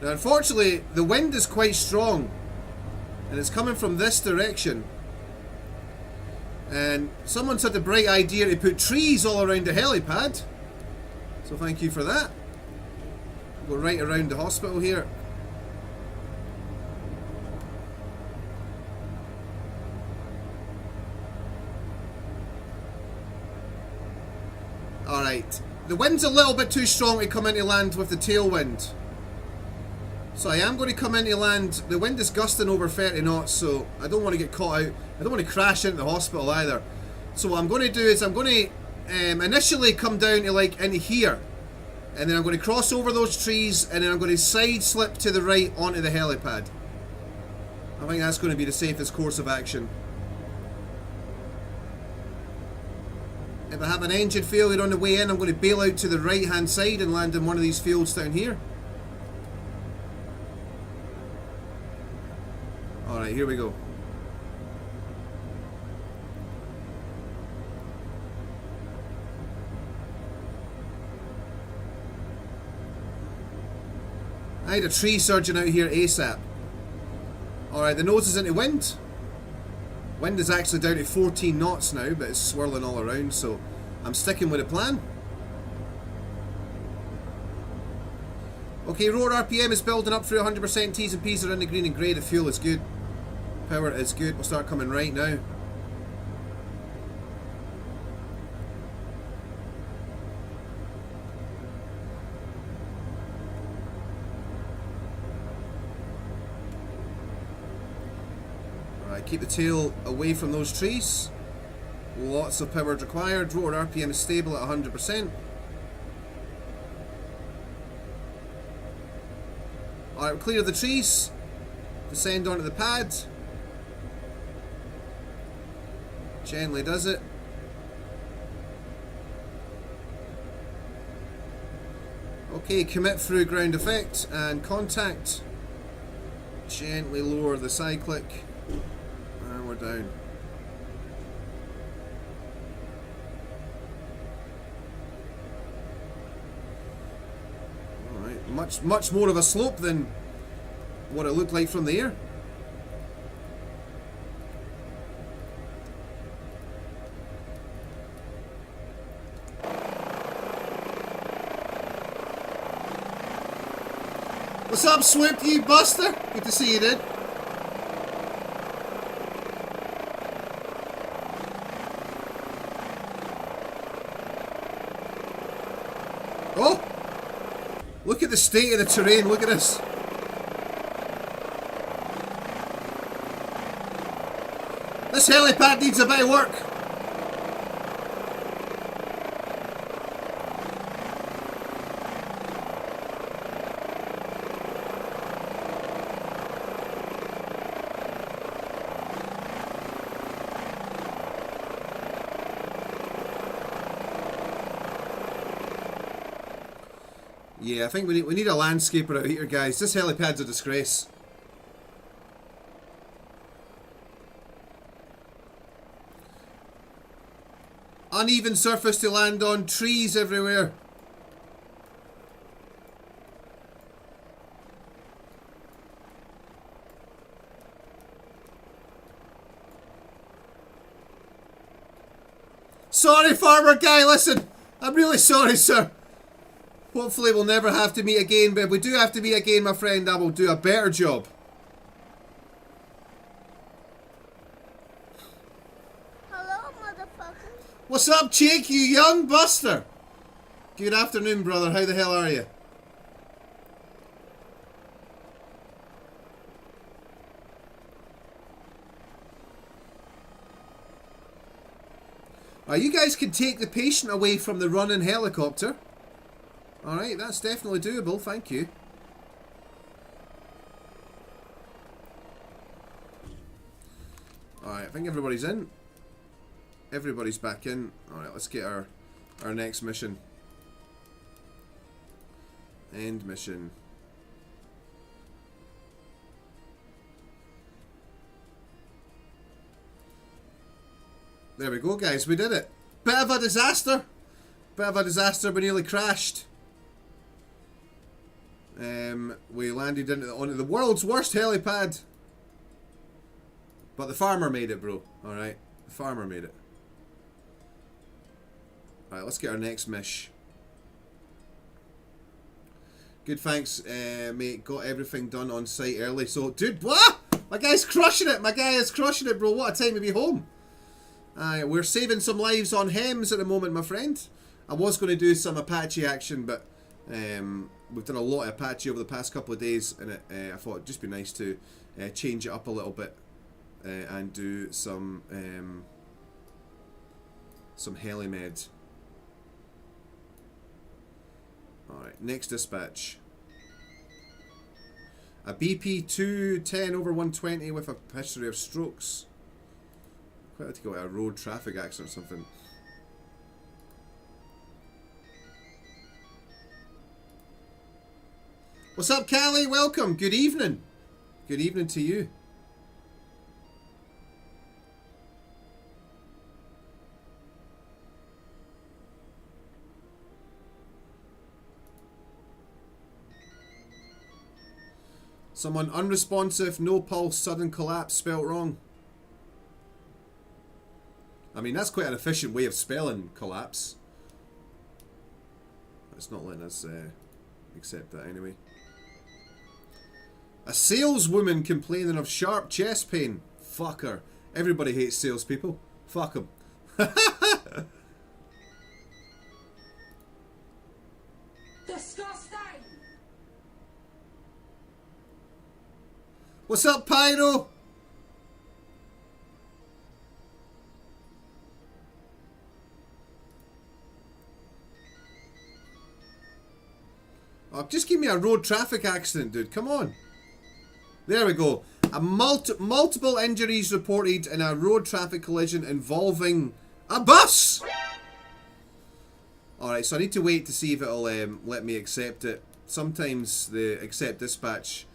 S1: Now unfortunately the wind is quite strong and it's coming from this direction. And someone's had the bright idea to put trees all around the helipad. So thank you for that. We'll go right around the hospital here. Alright. The wind's a little bit too strong to come into land with the tailwind. So I am going to come into land. The wind is gusting over 30 knots, so I don't want to get caught out. I don't want to crash into the hospital either. So what I'm going to do is I'm going to initially come down to like into here. And then I'm going to cross over those trees, and then I'm going to side slip to the right onto the helipad. I think that's going to be the safest course of action. If I have an engine failure on the way in, I'm going to bail out to the right hand side and land in one of these fields down here. Alright, here we go. I had a tree surgeon out here ASAP. Alright, the nose is into wind. Wind is actually down to 14 knots now, but it's swirling all around, so I'm sticking with the plan. Okay, rotor RPM is building up through 100%. T's and P's are in the green and grey. The fuel is good. Power is good. We'll start coming right now. Alright, keep the tail away from those trees. Lots of power required. Rotor RPM is stable at 100%. Alright, we'll clear the trees. Descend onto the pad. Gently does it. Okay, commit through ground effect and contact. Gently lower the cyclic. And we're down. Alright, much more of a slope than what it looked like from the air. What's up, Swoop, you buster? Good to see you, dude. Oh! Look at the state of the terrain, look at this. This helipad needs a bit of work. Yeah, I think we need a landscaper out here, guys. This helipad's a disgrace. Uneven surface to land on, trees everywhere. Sorry, farmer guy, listen. I'm really sorry, sir. Hopefully we'll never have to meet again, but if we do have to meet again, my friend, I will do a better job.
S7: Hello, motherfucker.
S1: What's up, Jake, you young buster? Good afternoon, brother. How the hell are you? You guys can take the patient away from the running helicopter. Alright, that's definitely doable, thank you. Alright, I think everybody's in. Everybody's back in. Alright, let's get our next mission. End mission. There we go, guys, we did it. Bit of a disaster. Bit of a disaster, we nearly crashed. We landed onto the world's worst helipad. But the farmer made it, bro. Alright, the farmer made it. Alright, let's get our next mish. Good, thanks, mate. Got everything done on site early. So, dude, what? My guy's crushing it. My guy is crushing it, bro. What a time to be home. We're saving some lives on HEMS at the moment, my friend. I was going to do some Apache action, but we've done a lot of Apache over the past couple of days, and I thought it'd just be nice to change it up a little bit and do some helimed. Alright, next dispatch. A BP 210 over 120 with a history of strokes. Quite like to go to a road traffic accident or something. What's up, Callie? Welcome. Good evening. Good evening to you. Someone unresponsive, no pulse, sudden collapse, spelt wrong. I mean, that's quite an efficient way of spelling collapse. It's not letting us accept that anyway. A saleswoman complaining of sharp chest pain. Fuck her. Everybody hates salespeople. Fuck them.
S8: Disgusting!
S1: What's up, Pyro? Oh, just give me a road traffic accident, dude. Come on. There we go. Multiple injuries reported in a road traffic collision involving a bus. Alright, so I need to wait to see if it'll let me accept it. Sometimes the accept dispatch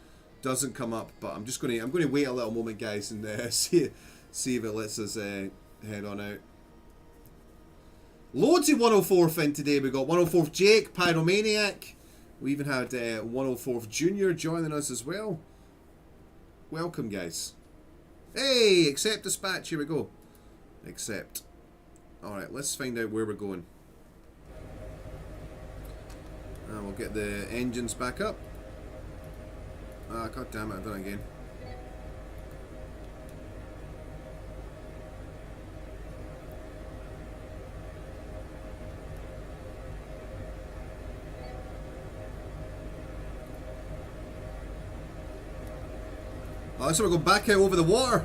S1: doesn't come up, but I'm going to wait a little moment, guys, and see if it lets us head on out. Loads of 104th in today. We got 104th Jake, Pyromaniac. We even had 104th Junior joining us as well. Welcome, guys. Hey, accept dispatch. Here we go. Accept. Alright, let's find out where we're going. And we'll get the engines back up. Ah, god damn it, I've done it again. Oh, so we're going back out over the water.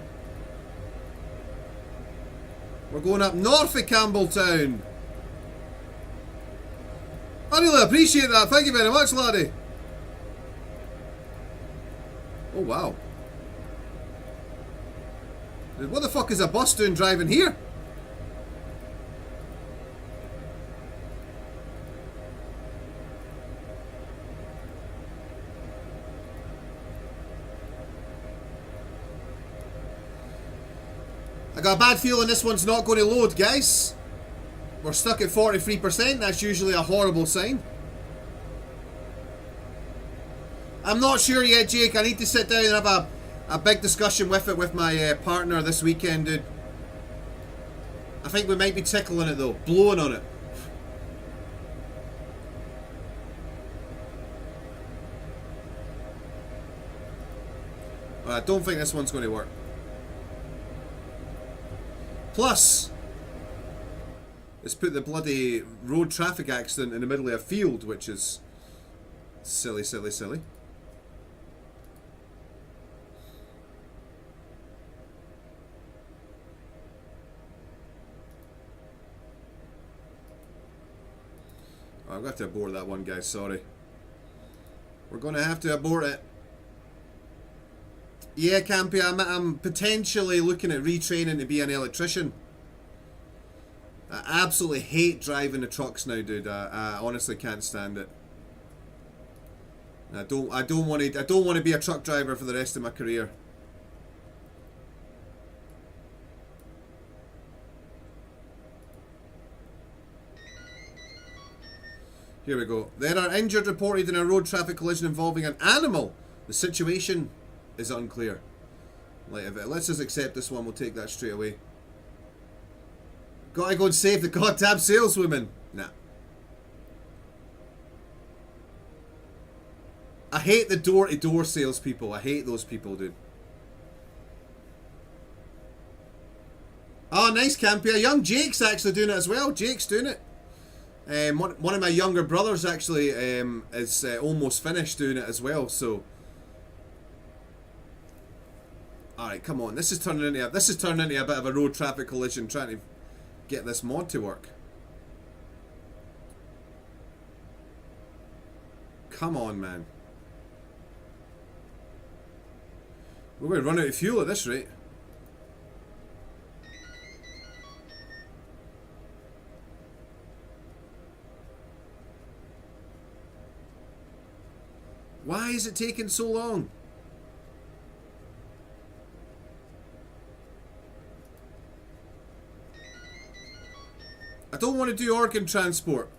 S1: We're going up north of Campbelltown. I really appreciate that. Thank you very much, laddie. Oh, wow. What the fuck is a bus doing driving here? I got a bad feeling this one's not going to load, guys. We're stuck at 43%. That's usually a horrible sign. I'm not sure yet, Jake. I need to sit down and have a big discussion with it with my partner this weekend, dude. I think we might be tickling it, though. Blowing on it. I don't think this one's going to work. Plus, it's put the bloody road traffic accident in the middle of a field, which is silly, silly, silly. Oh, I'm going to have to abort that one, guys, sorry. We're going to have to abort it. Yeah, Campy, I'm potentially looking at retraining to be an electrician. I absolutely hate driving the trucks now, dude. I honestly can't stand it. I don't want to be a truck driver for the rest of my career. Here we go. There are injured reported in a road traffic collision involving an animal. The situation is unclear. Like, if it lets us accept this one, we'll take that straight away. Gotta go and save the goddamn saleswoman. Nah. I hate the door-to-door salespeople. I hate those people, dude. Oh, nice, Campia. Young Jake's actually doing it as well. Jake's doing it. One of my younger brothers actually is almost finished doing it as well. So, all right, come on. This is turning into a bit of a road traffic collision trying to get this mod to work. Come on, man. We're going to run out of fuel at this rate. Why is it taking so long? I don't want to do organ transport.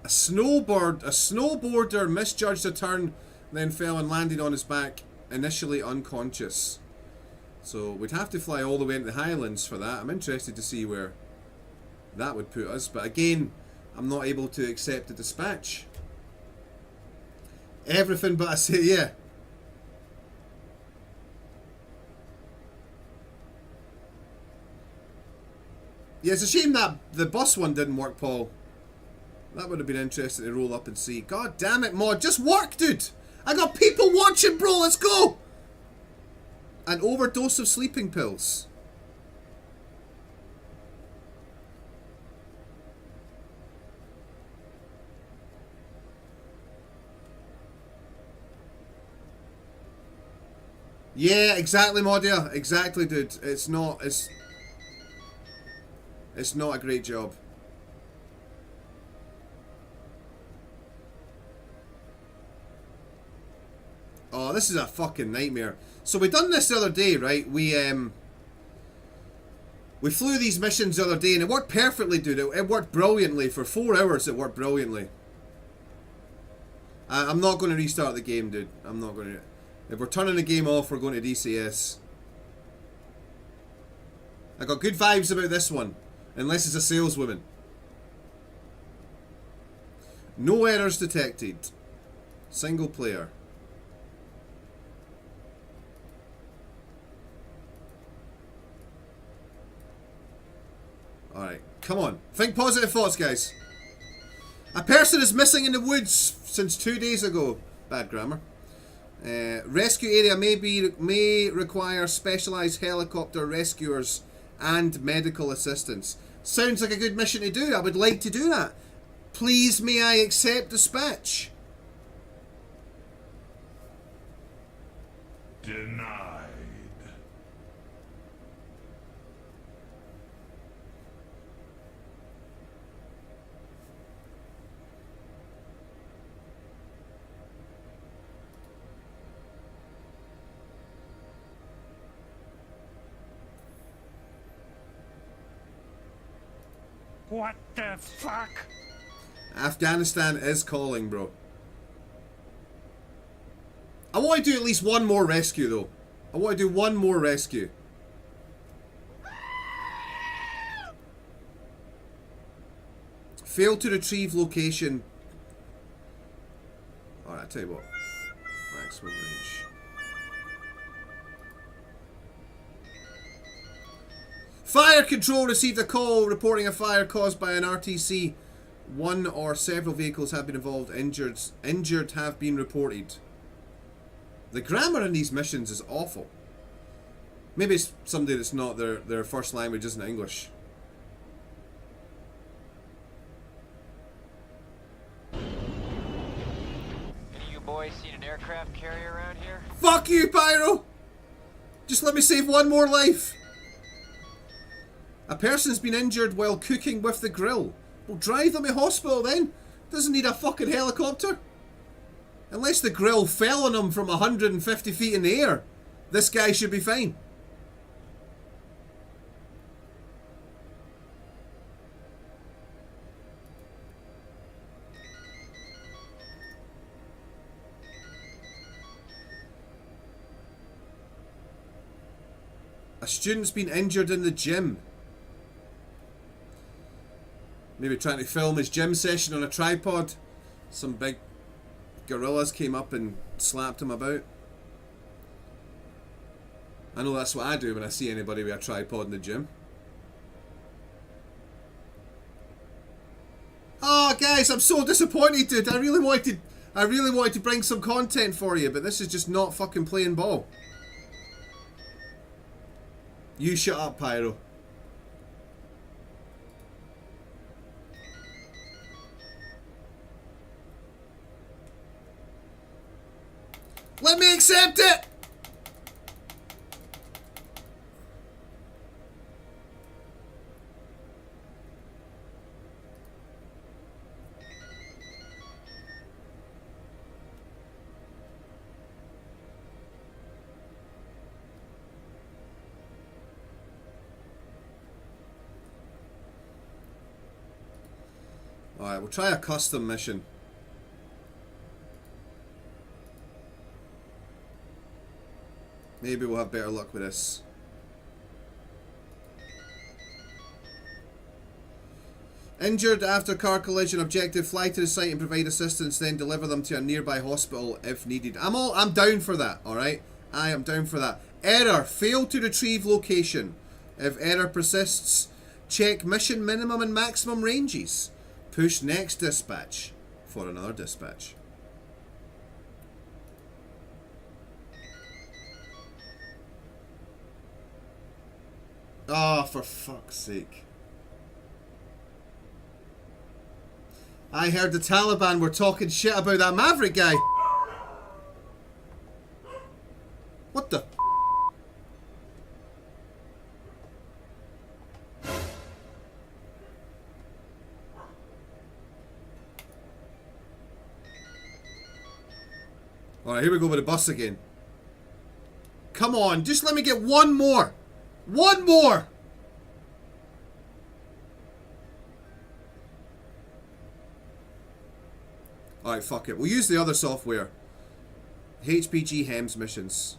S1: A snowboarder misjudged a turn, then fell and landed on his back, initially unconscious. So we'd have to fly all the way into the Highlands for that. I'm interested to see where that would put us, but again, I'm not able to accept a dispatch. Everything but I say, yeah. Yeah, it's a shame that the bus one didn't work, Paul. That would have been interesting to roll up and see. God damn it, mod, just work, dude! I got people watching, bro, let's go! An overdose of sleeping pills. Yeah, exactly, Modia. Exactly, dude. It's not a great job. Oh, this is a fucking nightmare. So we done this the other day, right? We flew these missions the other day and it worked perfectly, dude. It worked brilliantly. For 4 hours it worked brilliantly. I'm not going to restart the game, dude. I'm not going to. If we're turning the game off, we're going to DCS. I got good vibes about this one. Unless it's a saleswoman. No errors detected. Single player. Alright, come on. Think positive thoughts, guys. A person is missing in the woods since 2 days ago. Bad grammar. Rescue area may require specialised helicopter rescuers and medical assistance. Sounds like a good mission to do. I would like to do that. Please, may I accept dispatch?
S4: Denied. What the fuck?
S1: Afghanistan is calling, bro. I want to do at least one more rescue, though. I want to do one more rescue. Failed to retrieve location. Alright, I'll tell you what. Maximum range. Fire control received a call reporting a fire caused by an RTC. One or several vehicles have been involved. Injured have been reported. The grammar in these missions is awful. Maybe it's somebody that's not their first language isn't English.
S6: Any of you boys seen an aircraft carrier around here?
S1: Fuck you, Pyro! Just let me save one more life. A person's been injured while cooking with the grill. Well, drive them to hospital then. Doesn't need a fucking helicopter. Unless the grill fell on him from 150 feet in the air, this guy should be fine. A student's been injured in the gym. Maybe trying to film his gym session on a tripod. Some big gorillas came up and slapped him about. I know that's what I do when I see anybody with a tripod in the gym. Oh, guys, I'm so disappointed, dude. I really wanted to bring some content for you, but this is just not fucking playing ball. You shut up, Pyro. Let me accept it! Alright, we'll try a custom mission. Maybe we'll have better luck with this. Injured after car collision. Objective: fly to the site and provide assistance, then deliver them to a nearby hospital if needed. I'm down for that, alright? I am down for that. Error: failed to retrieve location. If error persists, check mission minimum and maximum ranges. Push next dispatch for another dispatch. Oh, for fuck's sake. I heard the Taliban were talking shit about that Maverick guy. What the? Alright, here we go with the bus again. Come on, just let me get one more. One more! Alright, fuck it. We'll use the other software. HPG HEMS missions.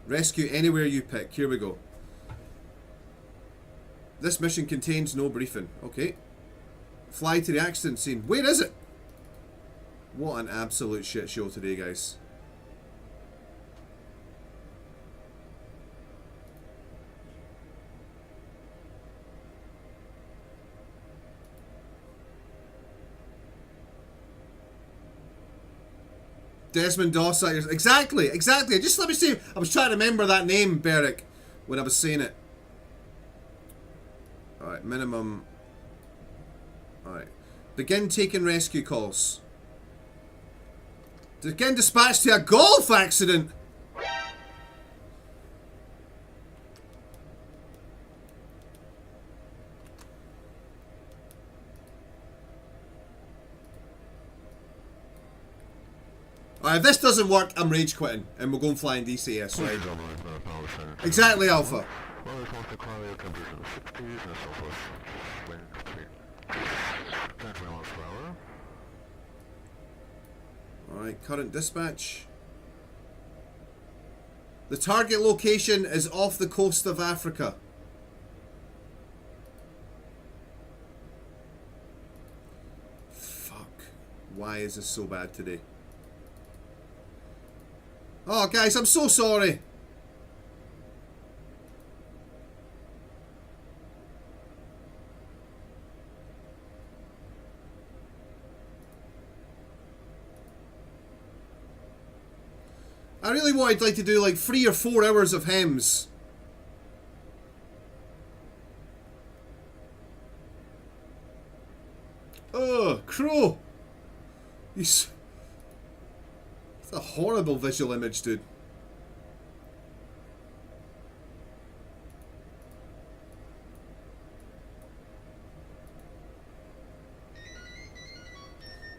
S1: Rescue anywhere you pick. Here we go. This mission contains no briefing. Okay. Fly to the accident scene. Where is it? What an absolute shit show today, guys. Desmond Doss. Exactly. Just let me see. I was trying to remember that name, Beric, when I was saying it. Alright, minimum. Alright. Begin taking rescue calls. Begin dispatch to a golf accident! Alright, if this doesn't work, I'm rage quitting and we'll go and fly in DCS, right? Exactly, Alpha. Alright, current dispatch. The target location is off the coast of Africa. Fuck. Why is this so bad today? Oh, guys, I'm so sorry. I really wanted like to do like 3 or 4 hours of HEMS. Oh, Crow. It's a horrible visual image, dude.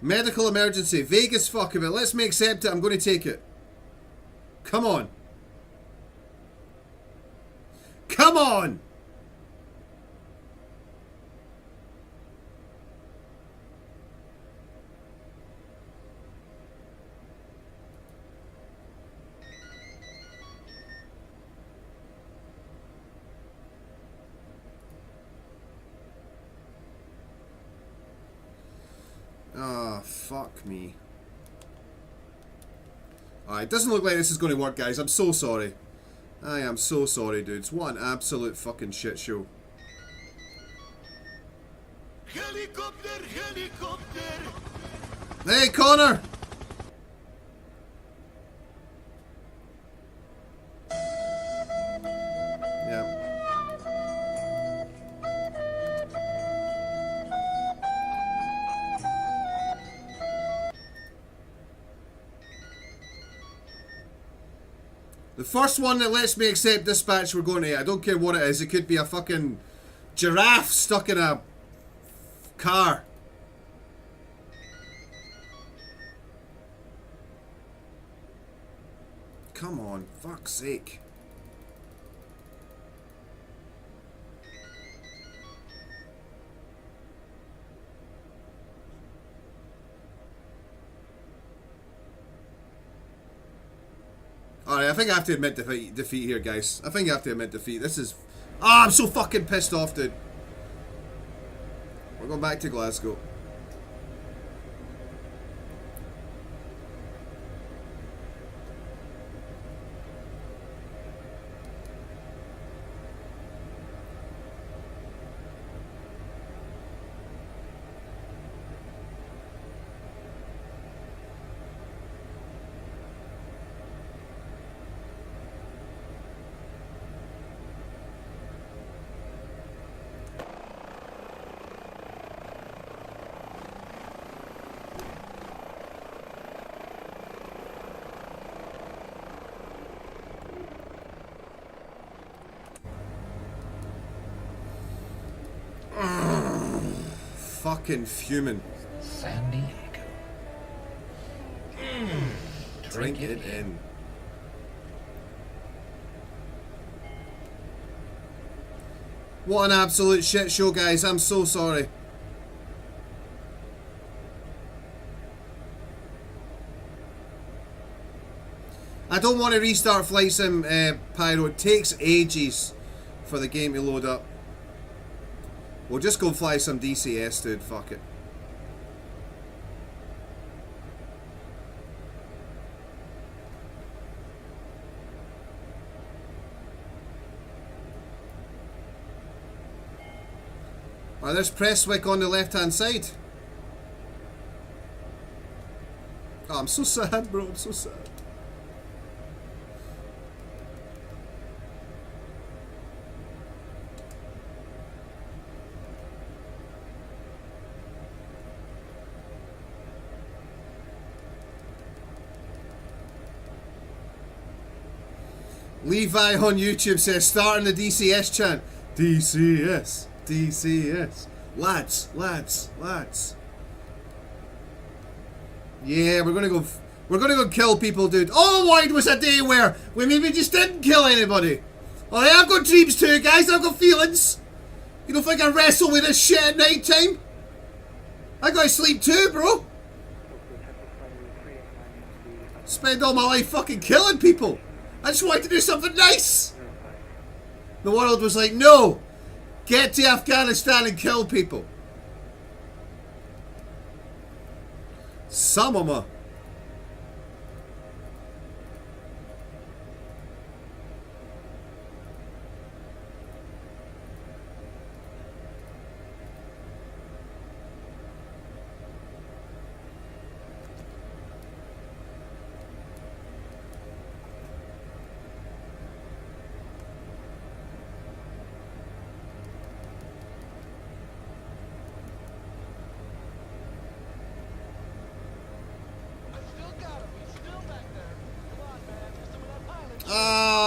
S1: Medical emergency. Vague as fuck of it. Let's me accept it. I'm going to take it. Come on. Come on! Ah, fuck me. Alright, it doesn't look like this is going to work, guys. I'm so sorry. I am so sorry, dudes. What an absolute fucking shit show.
S4: Helicopter, helicopter.
S1: Hey, Connor! Yeah. The first one that lets me accept dispatch we're going to. I don't care what it is. It could be a fucking giraffe stuck in a car. Come on, fuck's sake. Alright, I think I have to admit defeat here, guys. I think I have to admit defeat. This is... Ah, I'm so fucking pissed off, dude. We're going back to Glasgow. Fucking fuming.
S9: San Diego.
S1: Drink it in. What an absolute shit show, guys. I'm so sorry. I don't want to restart Flight Sim Pyro. It takes ages for the game to load up. We'll just go fly some DCS, dude. Fuck it. Oh, there's Presswick on the left-hand side. Oh, I'm so sad, bro. I'm so sad. Levi on YouTube says, starting the DCS chant. DCS. DCS. Lads, lads, lads. Yeah, we're gonna go kill people, dude. All I wanted was a day where we maybe just didn't kill anybody. Alright, I've got dreams too, guys. I've got feelings. You don't think I wrestle with this shit at night time? I gotta sleep too, bro. Spend all my life fucking killing people. I just wanted to do something nice. The world was like, no. Get to Afghanistan and kill people. Some of them.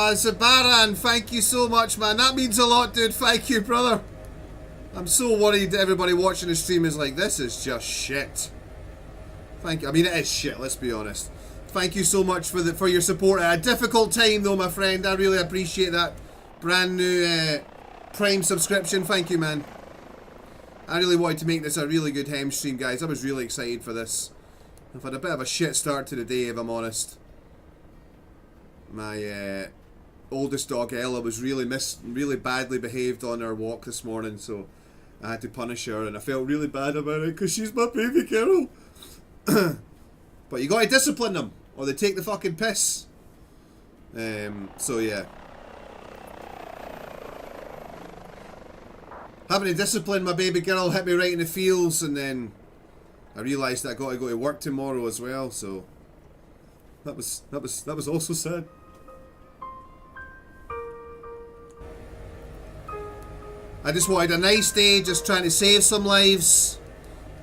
S1: Zabaran, thank you so much, man. That means a lot, dude. Thank you, brother. I'm so worried everybody watching the stream is like, this is just shit. Thank you. I mean, it is shit, let's be honest. Thank you so much for your support at a difficult time, though, my friend. I really appreciate that brand new Prime subscription. Thank you, man. I really wanted to make this a really good hem stream, guys. I was really excited for this. I've had a bit of a shit start to the day, if I'm honest. My oldest dog Ella was really badly behaved on her walk this morning, so I had to punish her, and I felt really bad about it because she's my baby girl. But you gotta discipline them, or they take the fucking piss. So yeah, Having to discipline my baby girl hit me right in the feels, and then I realised that I got to go to work tomorrow as well, so that was also sad. I just wanted a nice day, just trying to save some lives,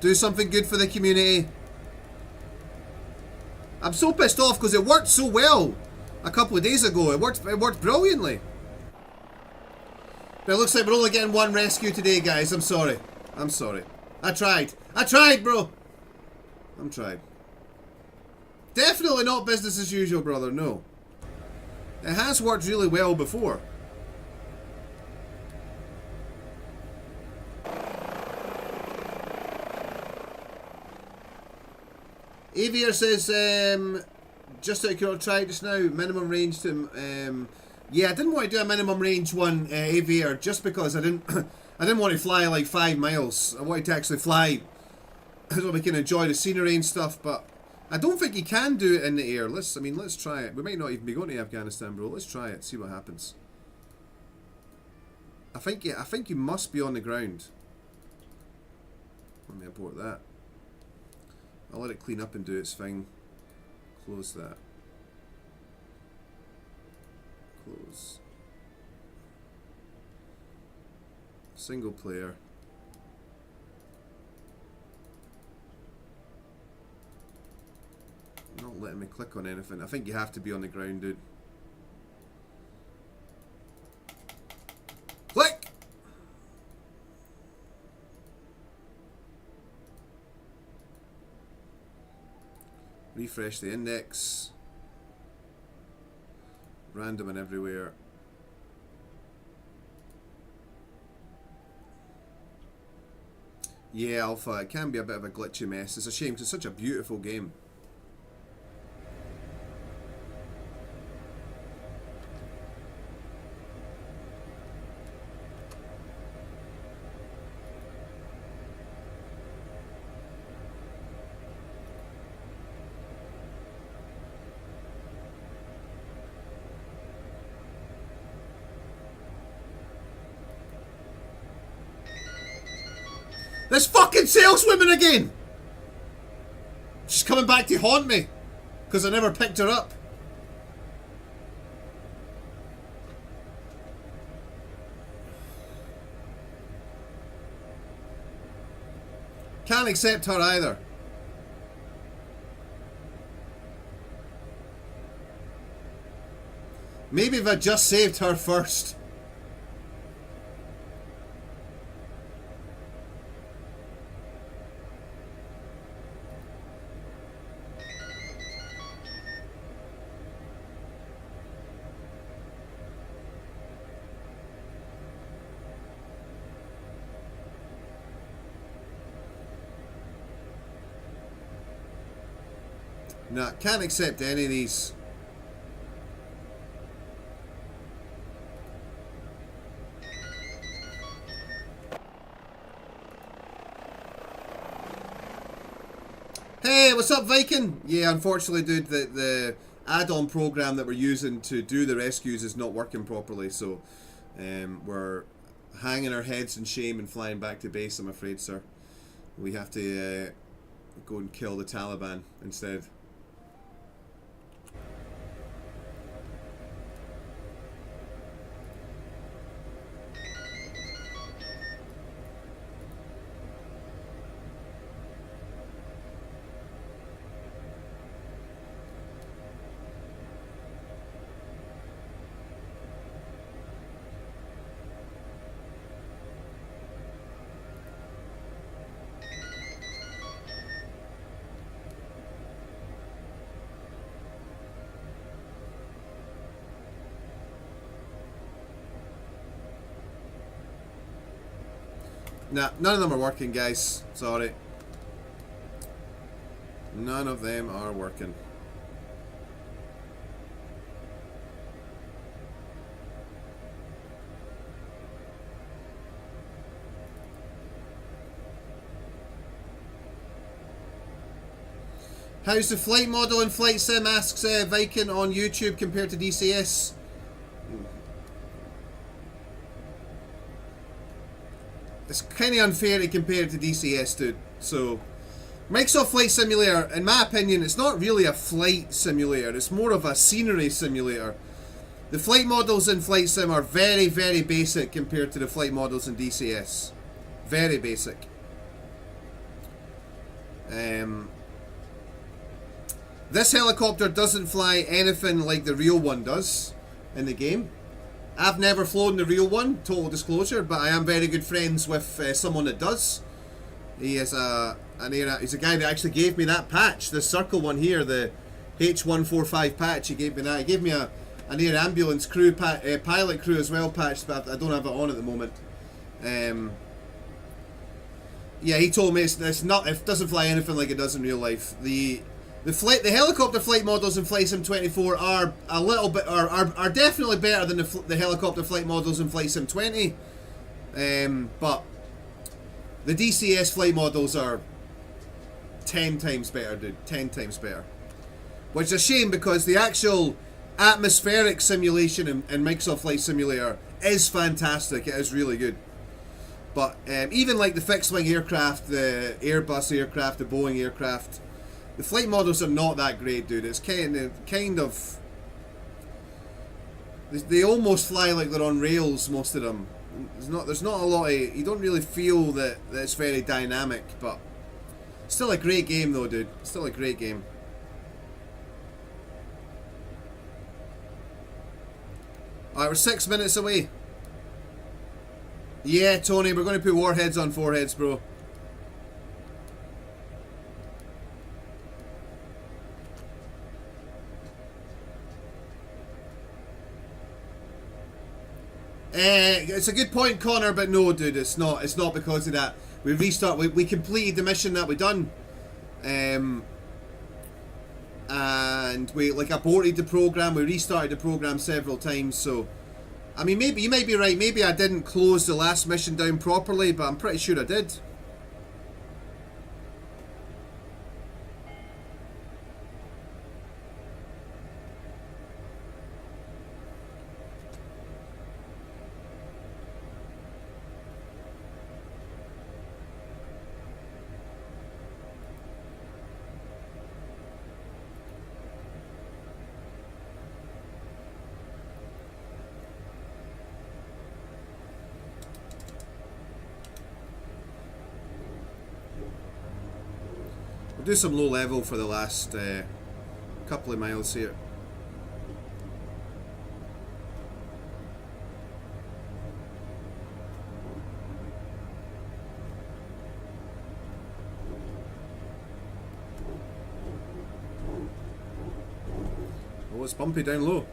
S1: do something good for the community. I'm so pissed off because it worked so well a couple of days ago. It worked brilliantly. But it looks like we're only getting one rescue today, guys. I'm sorry. I'm sorry. I tried. I tried, bro. I'm tried. Definitely not business as usual, brother. No. It has worked really well before. Avier says, just out of curiosity, try just now, minimum range to, yeah, I didn't want to do a minimum range one, Avier, just because I didn't want to fly like 5 miles. I wanted to actually fly so we can enjoy the scenery and stuff, but I don't think you can do it in the air. Let's try it. We might not even be going to Afghanistan, bro. Let's try it, see what happens. I think you must be on the ground. Let me abort that. I'll let it clean up and do its thing. Close that. Close. Single player. Not letting me click on anything. I think you have to be on the ground, dude. Click! Refresh the index. Random and everywhere. Yeah, Alpha, it can be a bit of a glitchy mess. It's a shame because it's such a beautiful game. This fucking saleswoman again! She's coming back to haunt me because I never picked her up. Can't accept her either. Maybe if I just saved her first. Nah, can't accept any of these. Hey, what's up, Viking? Yeah, unfortunately, dude, the add-on program that we're using to do the rescues is not working properly, so we're hanging our heads in shame and flying back to base, I'm afraid, sir. We have to go and kill the Taliban instead. Nah, none of them are working, guys. Sorry. None of them are working. How's the flight model in Flight Sim, asks Viking on YouTube compared to DCS? it's kind of unfair to compare it to DCS, dude. So, Microsoft Flight Simulator, in my opinion, it's not really a flight simulator. It's more of a scenery simulator. The flight models in Flight Sim are very, very basic compared to the flight models in DCS. Very basic. This helicopter doesn't fly anything like the real one does in the game. I've never flown the real one, total disclosure, but I am very good friends with someone that does. He is he's a guy that actually gave me that patch, the circle one here, the H145 patch. He gave me that. He gave me an air ambulance crew pilot crew as well patch, but I don't have it on at the moment. Yeah, he told me it doesn't fly anything like it does in real life. The helicopter flight models in Flight Sim 24 are a little bit are definitely better than the helicopter flight models in Flight Sim 20. But the DCS flight models are 10 times better, dude. 10 times better. Which is a shame because the actual atmospheric simulation in Microsoft Flight Simulator is fantastic. It is really good. But even like the fixed wing aircraft, the Airbus aircraft, the Boeing aircraft, the flight models are not that great, dude. It's kind of they almost fly like they're on rails, most of them. There's not a lot of, you don't really feel that it's very dynamic, but still a great game though, dude. Still a great game. Alright, we're 6 minutes away. Yeah, Tony, we're going to put warheads on foreheads, bro. It's a good point, Connor, but no, dude, it's not. It's not because of that. We we completed the mission that we done, and we aborted the program. We restarted the program several times. So, I mean, maybe you might be right. Maybe I didn't close the last mission down properly, but I'm pretty sure I did. Do some low level for the last couple of miles here. Oh, it's bumpy down low.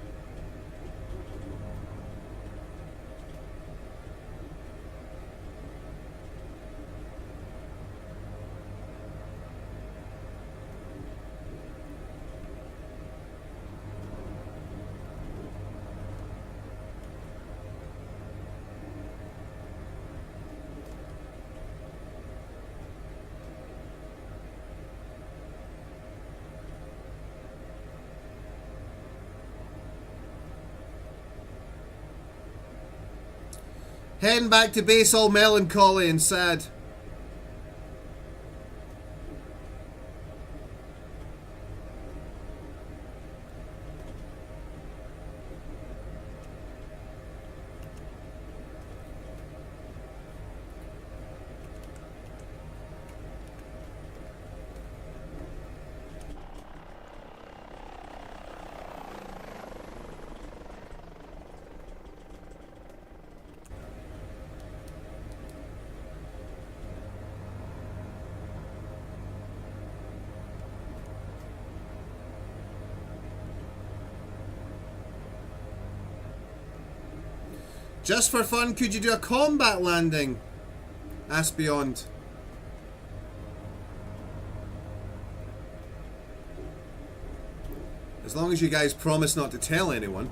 S1: Heading back to base all melancholy and sad. Just for fun, could you do a combat landing? Ask Beyond. As long as you guys promise not to tell anyone.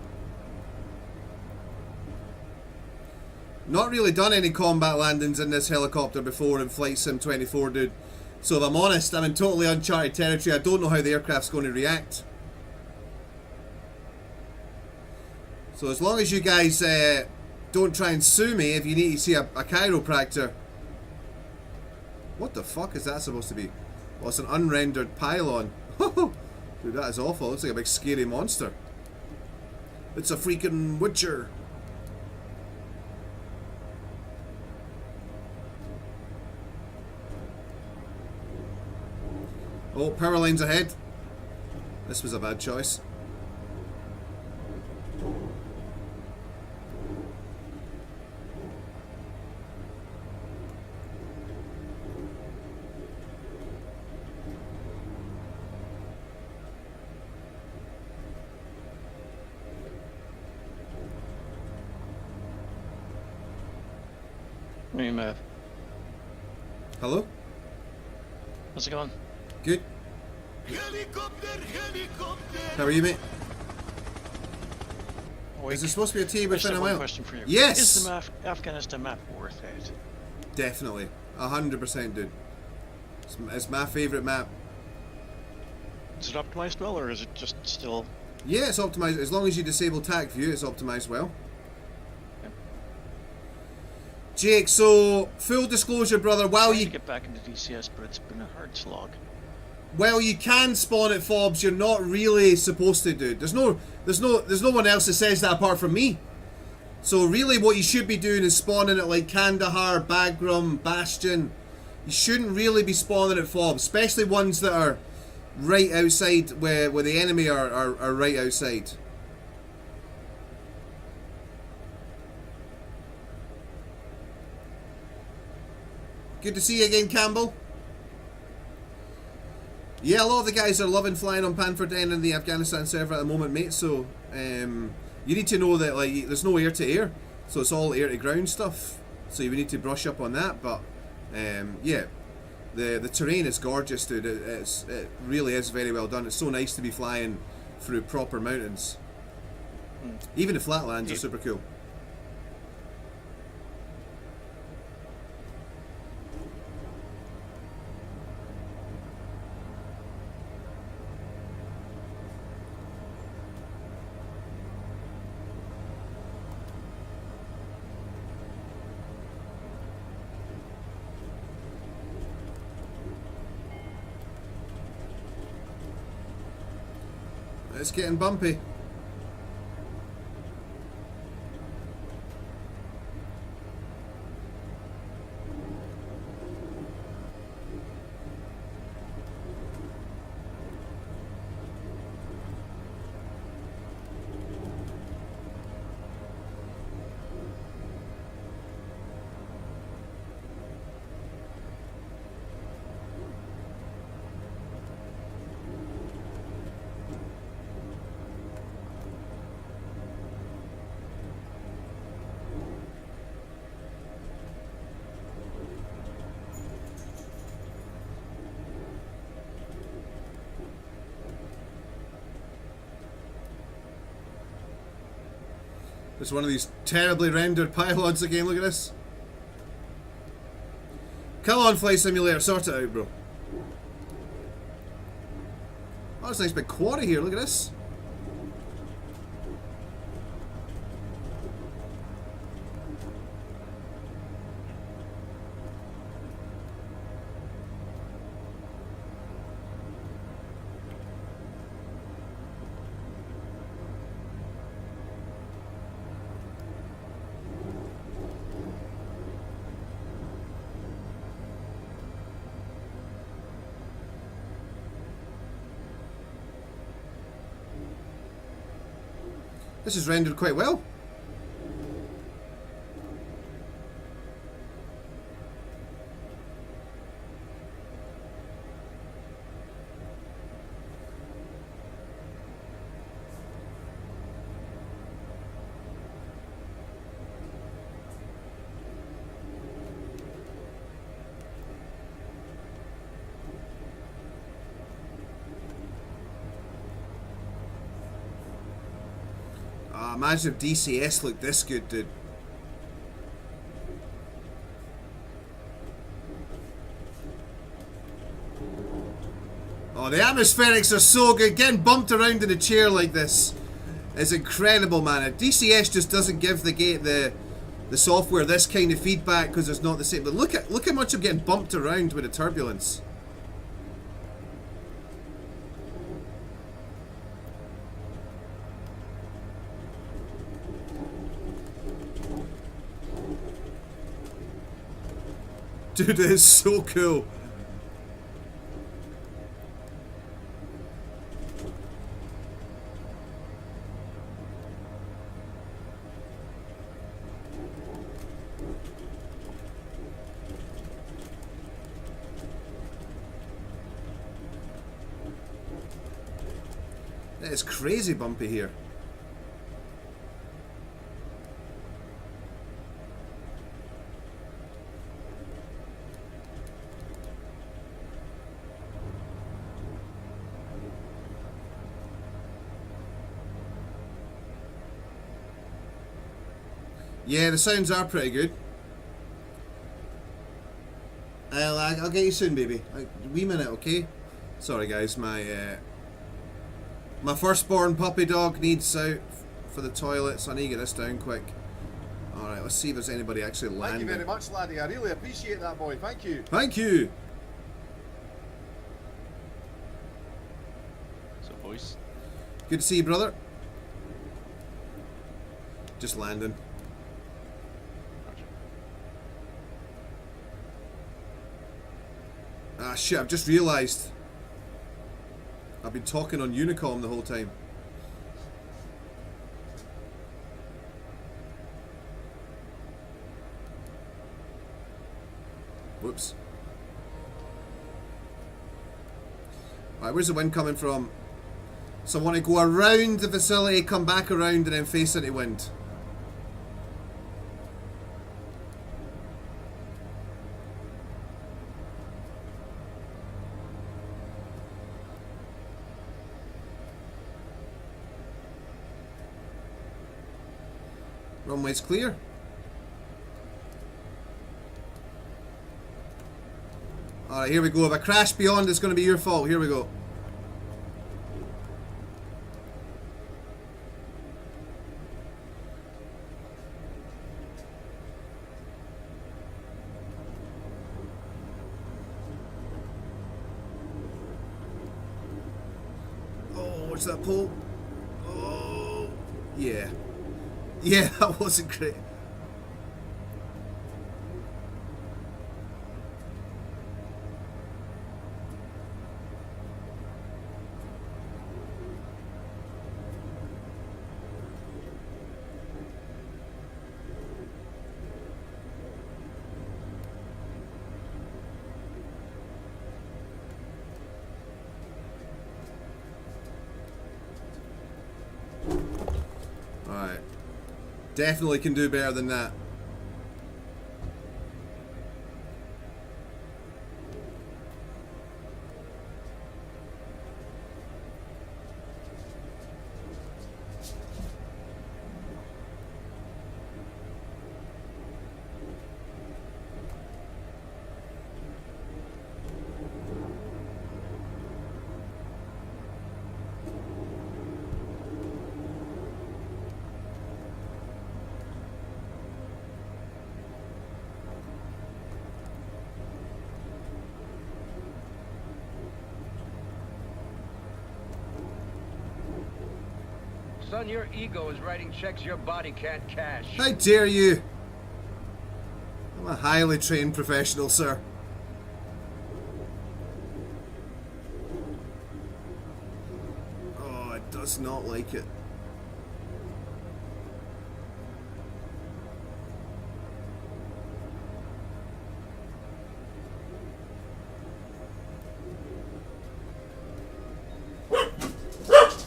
S1: Not really done any combat landings in this helicopter before in Flight Sim 24, dude. So if I'm honest, I'm in totally uncharted territory. I don't know how the aircraft's going to react. So as long as you guys don't try and sue me if you need to see a chiropractor, What the fuck is that supposed to be? Well, it's an unrendered pylon. Dude, that is awful. It looks like a big scary monster. It's a freaking Witcher. Oh, power lines ahead. This was a bad choice.
S9: Hey, Matt.
S1: Hello?
S9: How's it going?
S1: Good. How are you, mate? Is there supposed to be a tea within a
S9: one
S1: mile?
S9: question for you.
S1: Yes!
S9: Is the Afghanistan map worth it?
S1: Definitely. 100%, dude. It's my favourite map.
S9: Is it optimized well, or is it just still...
S1: Yeah, it's optimized. As long as you disable tac view, it's optimized well.
S9: Okay.
S1: Jake, so, full disclosure, brother, while
S9: Trying
S1: you...
S9: to get back into DCS, but it's been a hard slog.
S1: Well, you can spawn at fobs, you're not really supposed to, dude. There's no one else that says that apart from me. So really what you should be doing is spawning at like Kandahar, Bagram, Bastion. You shouldn't really be spawning at fobs, especially ones that are right outside where the enemy are right outside. Good to see you again, Campbell. Yeah, a lot of the guys are loving flying on Panford-N in the Afghanistan server at the moment, mate, so you need to know that like there's no air-to-air, so it's all air-to-ground stuff, so you need to brush up on that, but yeah, the terrain is gorgeous, dude. It really is very well done. It's so nice to be flying through proper mountains. Even the flatlands are super cool. It's getting bumpy. It's one of these terribly rendered pylons again, look at this. Come on, Flight Simulator, sort it out, bro. Oh, there's a nice big quarry here, look at this. This is rendered quite well. Imagine if DCS looked this good, dude. Oh, the atmospherics are so good. Getting bumped around in a chair like this is incredible, man. DCS just doesn't give the the software this kind of feedback because it's not the same. But look how much I'm getting bumped around with the turbulence. Dude, it is so cool. It's crazy bumpy here. Yeah, the sounds are pretty good. I'll get you soon, baby. A wee minute, okay? Sorry, guys. My firstborn puppy dog needs out for the toilet, so I need to get this down quick. Alright, let's see if there's anybody actually landing.
S10: Thank you very much, laddie. I really appreciate that, boy. Thank you.
S1: Thank you!
S9: So, boys.
S1: Good to see you, brother. Just landing. Ah, shit, I've just realised. I've been talking on Unicom the whole time. Whoops. Alright, where's the wind coming from? So I want to go around the facility, come back around, and then face into wind. Runway's clear. Alright, here we go. If I crash beyond, it's going to be your fault. Here we go. Oh, what's that pull? Oh, yeah. Yeah, that wasn't great. Alright. Definitely can do better than that.
S11: Son, your ego is writing checks your body can't cash.
S1: How dare you? I'm a highly trained professional, sir. Oh, it does not like it.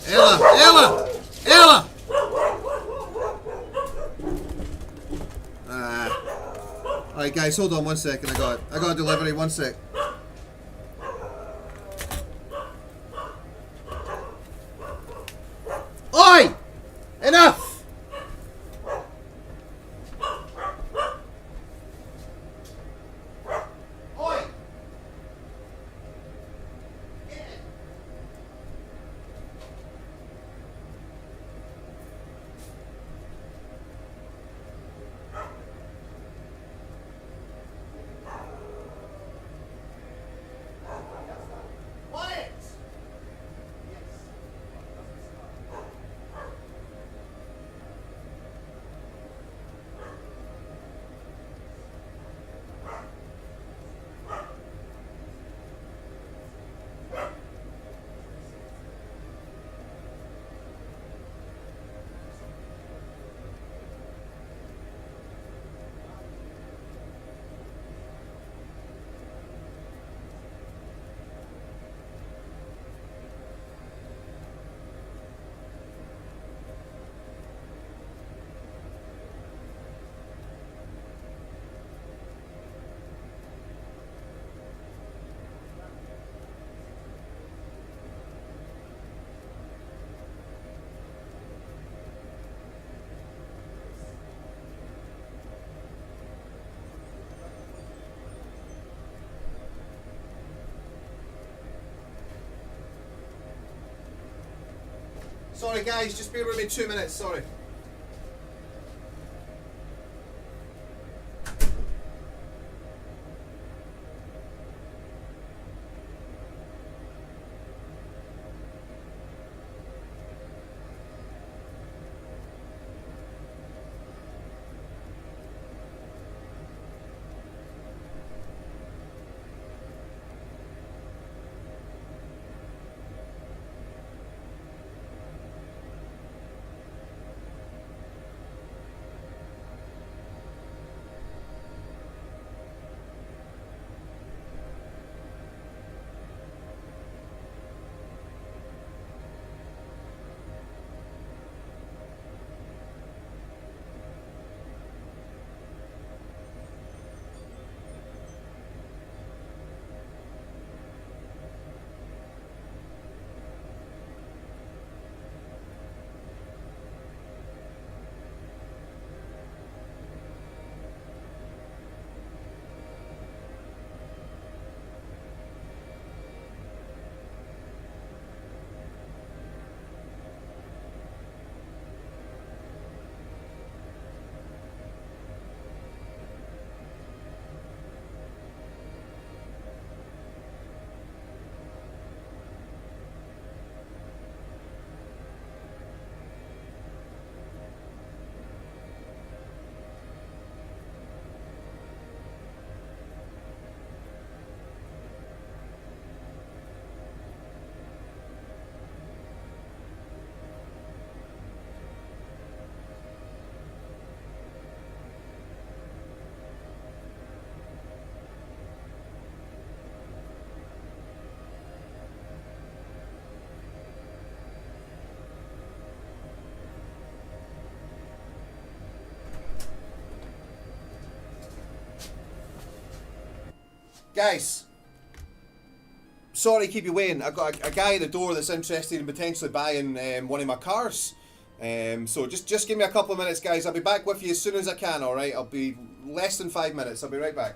S1: Ella! Ella! Alright guys, hold on 1 second. I got a delivery, 1 sec. Oi! Enough! Oi! Sorry guys, just bear with me 2 minutes, sorry. Guys, sorry to keep you waiting. I've got a guy at the door that's interested in potentially buying one of my cars. So just give me a couple of minutes, guys. I'll be back with you as soon as I can, alright? I'll be less than 5 minutes. I'll be right back.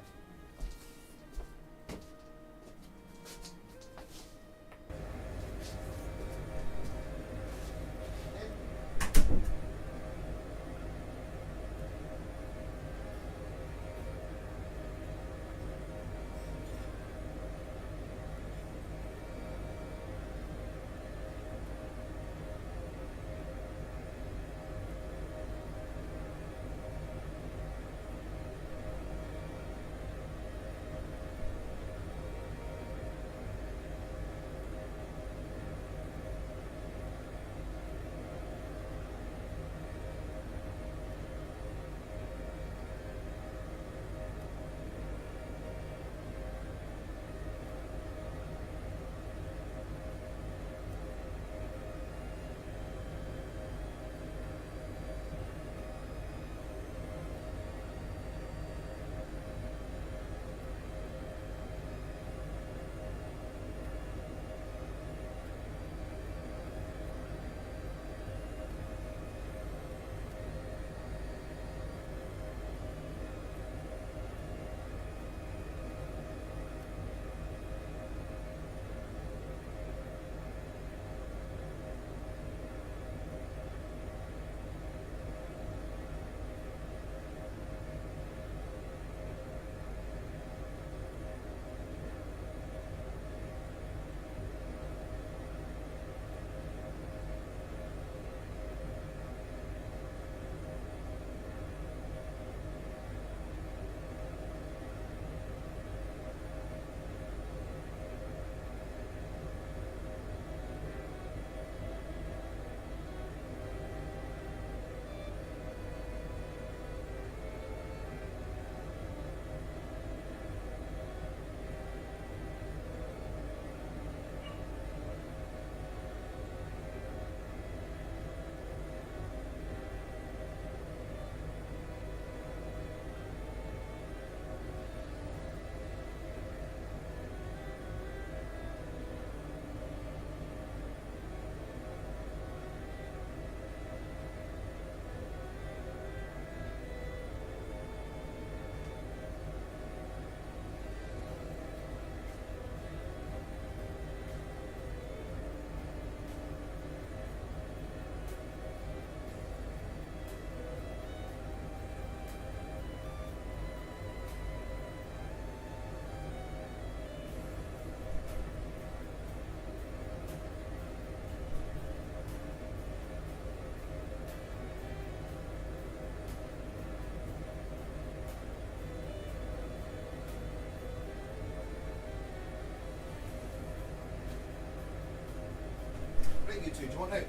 S1: you two. Do you want out?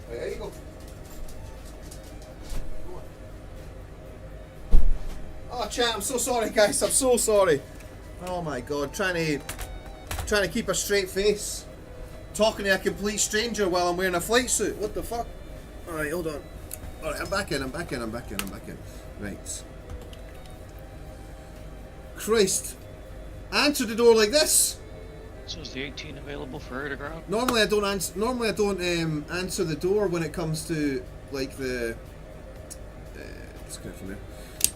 S1: Right, there you go. Go on. Oh, chat, I'm so sorry, guys. I'm so sorry. Oh my god, trying to keep a straight face, talking to a complete stranger while I'm wearing a flight suit. What the fuck? All right, hold on. All right, I'm back in. Right. Christ. Answer the door like this.
S9: So is the 18 available for her to grab?
S1: Normally I don't answer the door when it comes to like the. Just get from there.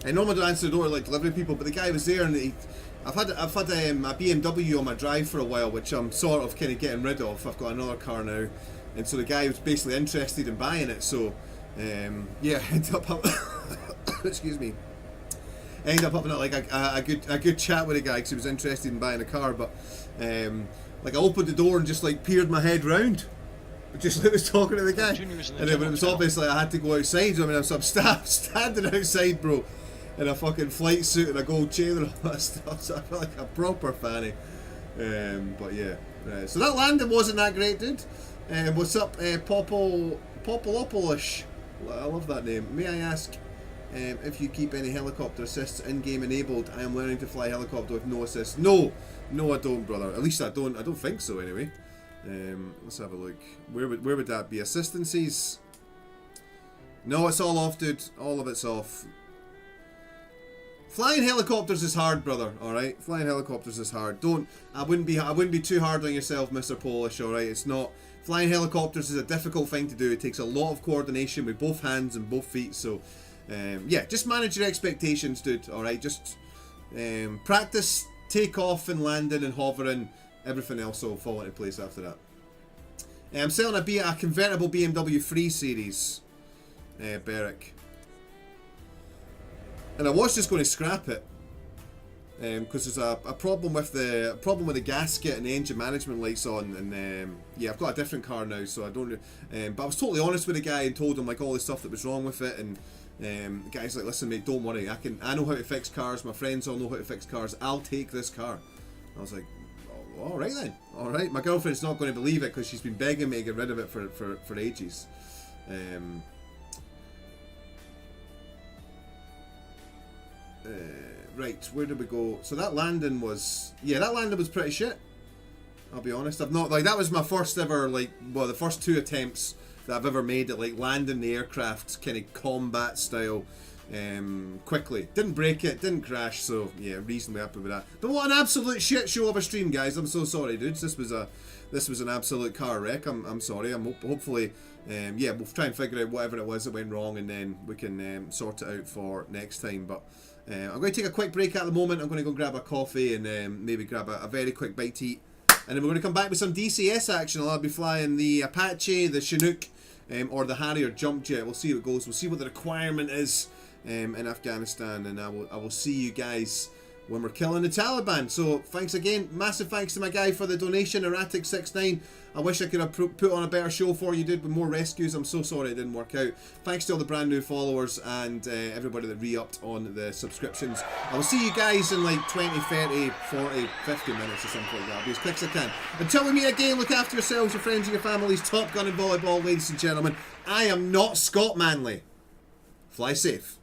S1: I normally don't answer the door like delivery people, but the guy was there and I've had a BMW on my drive for a while, which I'm sort of kind of getting rid of. I've got another car now, and so the guy was basically interested in buying it. So yeah, I ended up excuse me. I ended up having like a good chat with the guy because he was interested in buying a car, but like I opened the door and just like peered my head round, just like was talking to the guy, and then when it was obvious like I had to go outside, I mean I'm standing outside, bro, in a fucking flight suit and a gold chain and all that stuff, so I felt like a proper fanny. But yeah, so that landing wasn't that great, dude. What's up, Popolopolish? I love that name. May I ask if you keep any helicopter assists in-game enabled? I am learning to fly helicopter with no assists. No, I don't, brother. At least I don't think so, anyway. Let's have a look. Where would that be? Assistances? No, it's all off, dude. All of it's off. Flying helicopters is hard, brother. All right, flying helicopters is hard. I wouldn't be too hard on yourself, Mr. Polish. All right, it's not. Flying helicopters is a difficult thing to do. It takes a lot of coordination with both hands and both feet. So, yeah, just manage your expectations, dude. All right, just practice takeoff and landing and hovering. Everything else will fall into place after that. I'm selling a convertible BMW 3 Series, Beric. And I was just going to scrap it because there's a problem with the gasket and the engine management lights on, and yeah, I've got a different car now, so I don't. But I was totally honest with the guy and told him like all the stuff that was wrong with it, and the guy's like, "Listen, mate, don't worry. I know how to fix cars. My friends all know how to fix cars. I'll take this car." I was like, "Oh, all right then, all right." My girlfriend's not going to believe it because she's been begging me to get rid of it for ages. Right, where did we go? So that landing was, pretty shit. I'll be honest. I've not, like, that was my first ever, like, well, the first 2 attempts that I've ever made at like landing the aircraft kind of combat style quickly. Didn't break it, didn't crash, so yeah, reasonably happy with that. But what an absolute shit show of a stream, guys. I'm so sorry, dudes. This was an absolute car wreck. I'm sorry. Hopefully yeah, we'll try and figure out whatever it was that went wrong, and then we can sort it out for next time. But I'm going to take a quick break at the moment. I'm going to go grab a coffee and maybe grab a very quick bite to eat. And then we're going to come back with some DCS action. I'll be flying the Apache, the Chinook, or the Harrier jump jet. We'll see how it goes. We'll see what the requirement is in Afghanistan. And I will see you guys when we're killing the Taliban. So thanks again. Massive thanks to my guy for the donation, Erratic69. I wish I could have put on a better show for you, dude, with more rescues. I'm so sorry it didn't work out. Thanks to all the brand new followers and everybody that re-upped on the subscriptions. I will see you guys in like 20, 30, 40, 50 minutes or something like that. I'll be as quick as I can. Until we meet again, look after yourselves, your friends and your families. Top Gun and volleyball, ladies and gentlemen. I am not Scott Manley. Fly safe.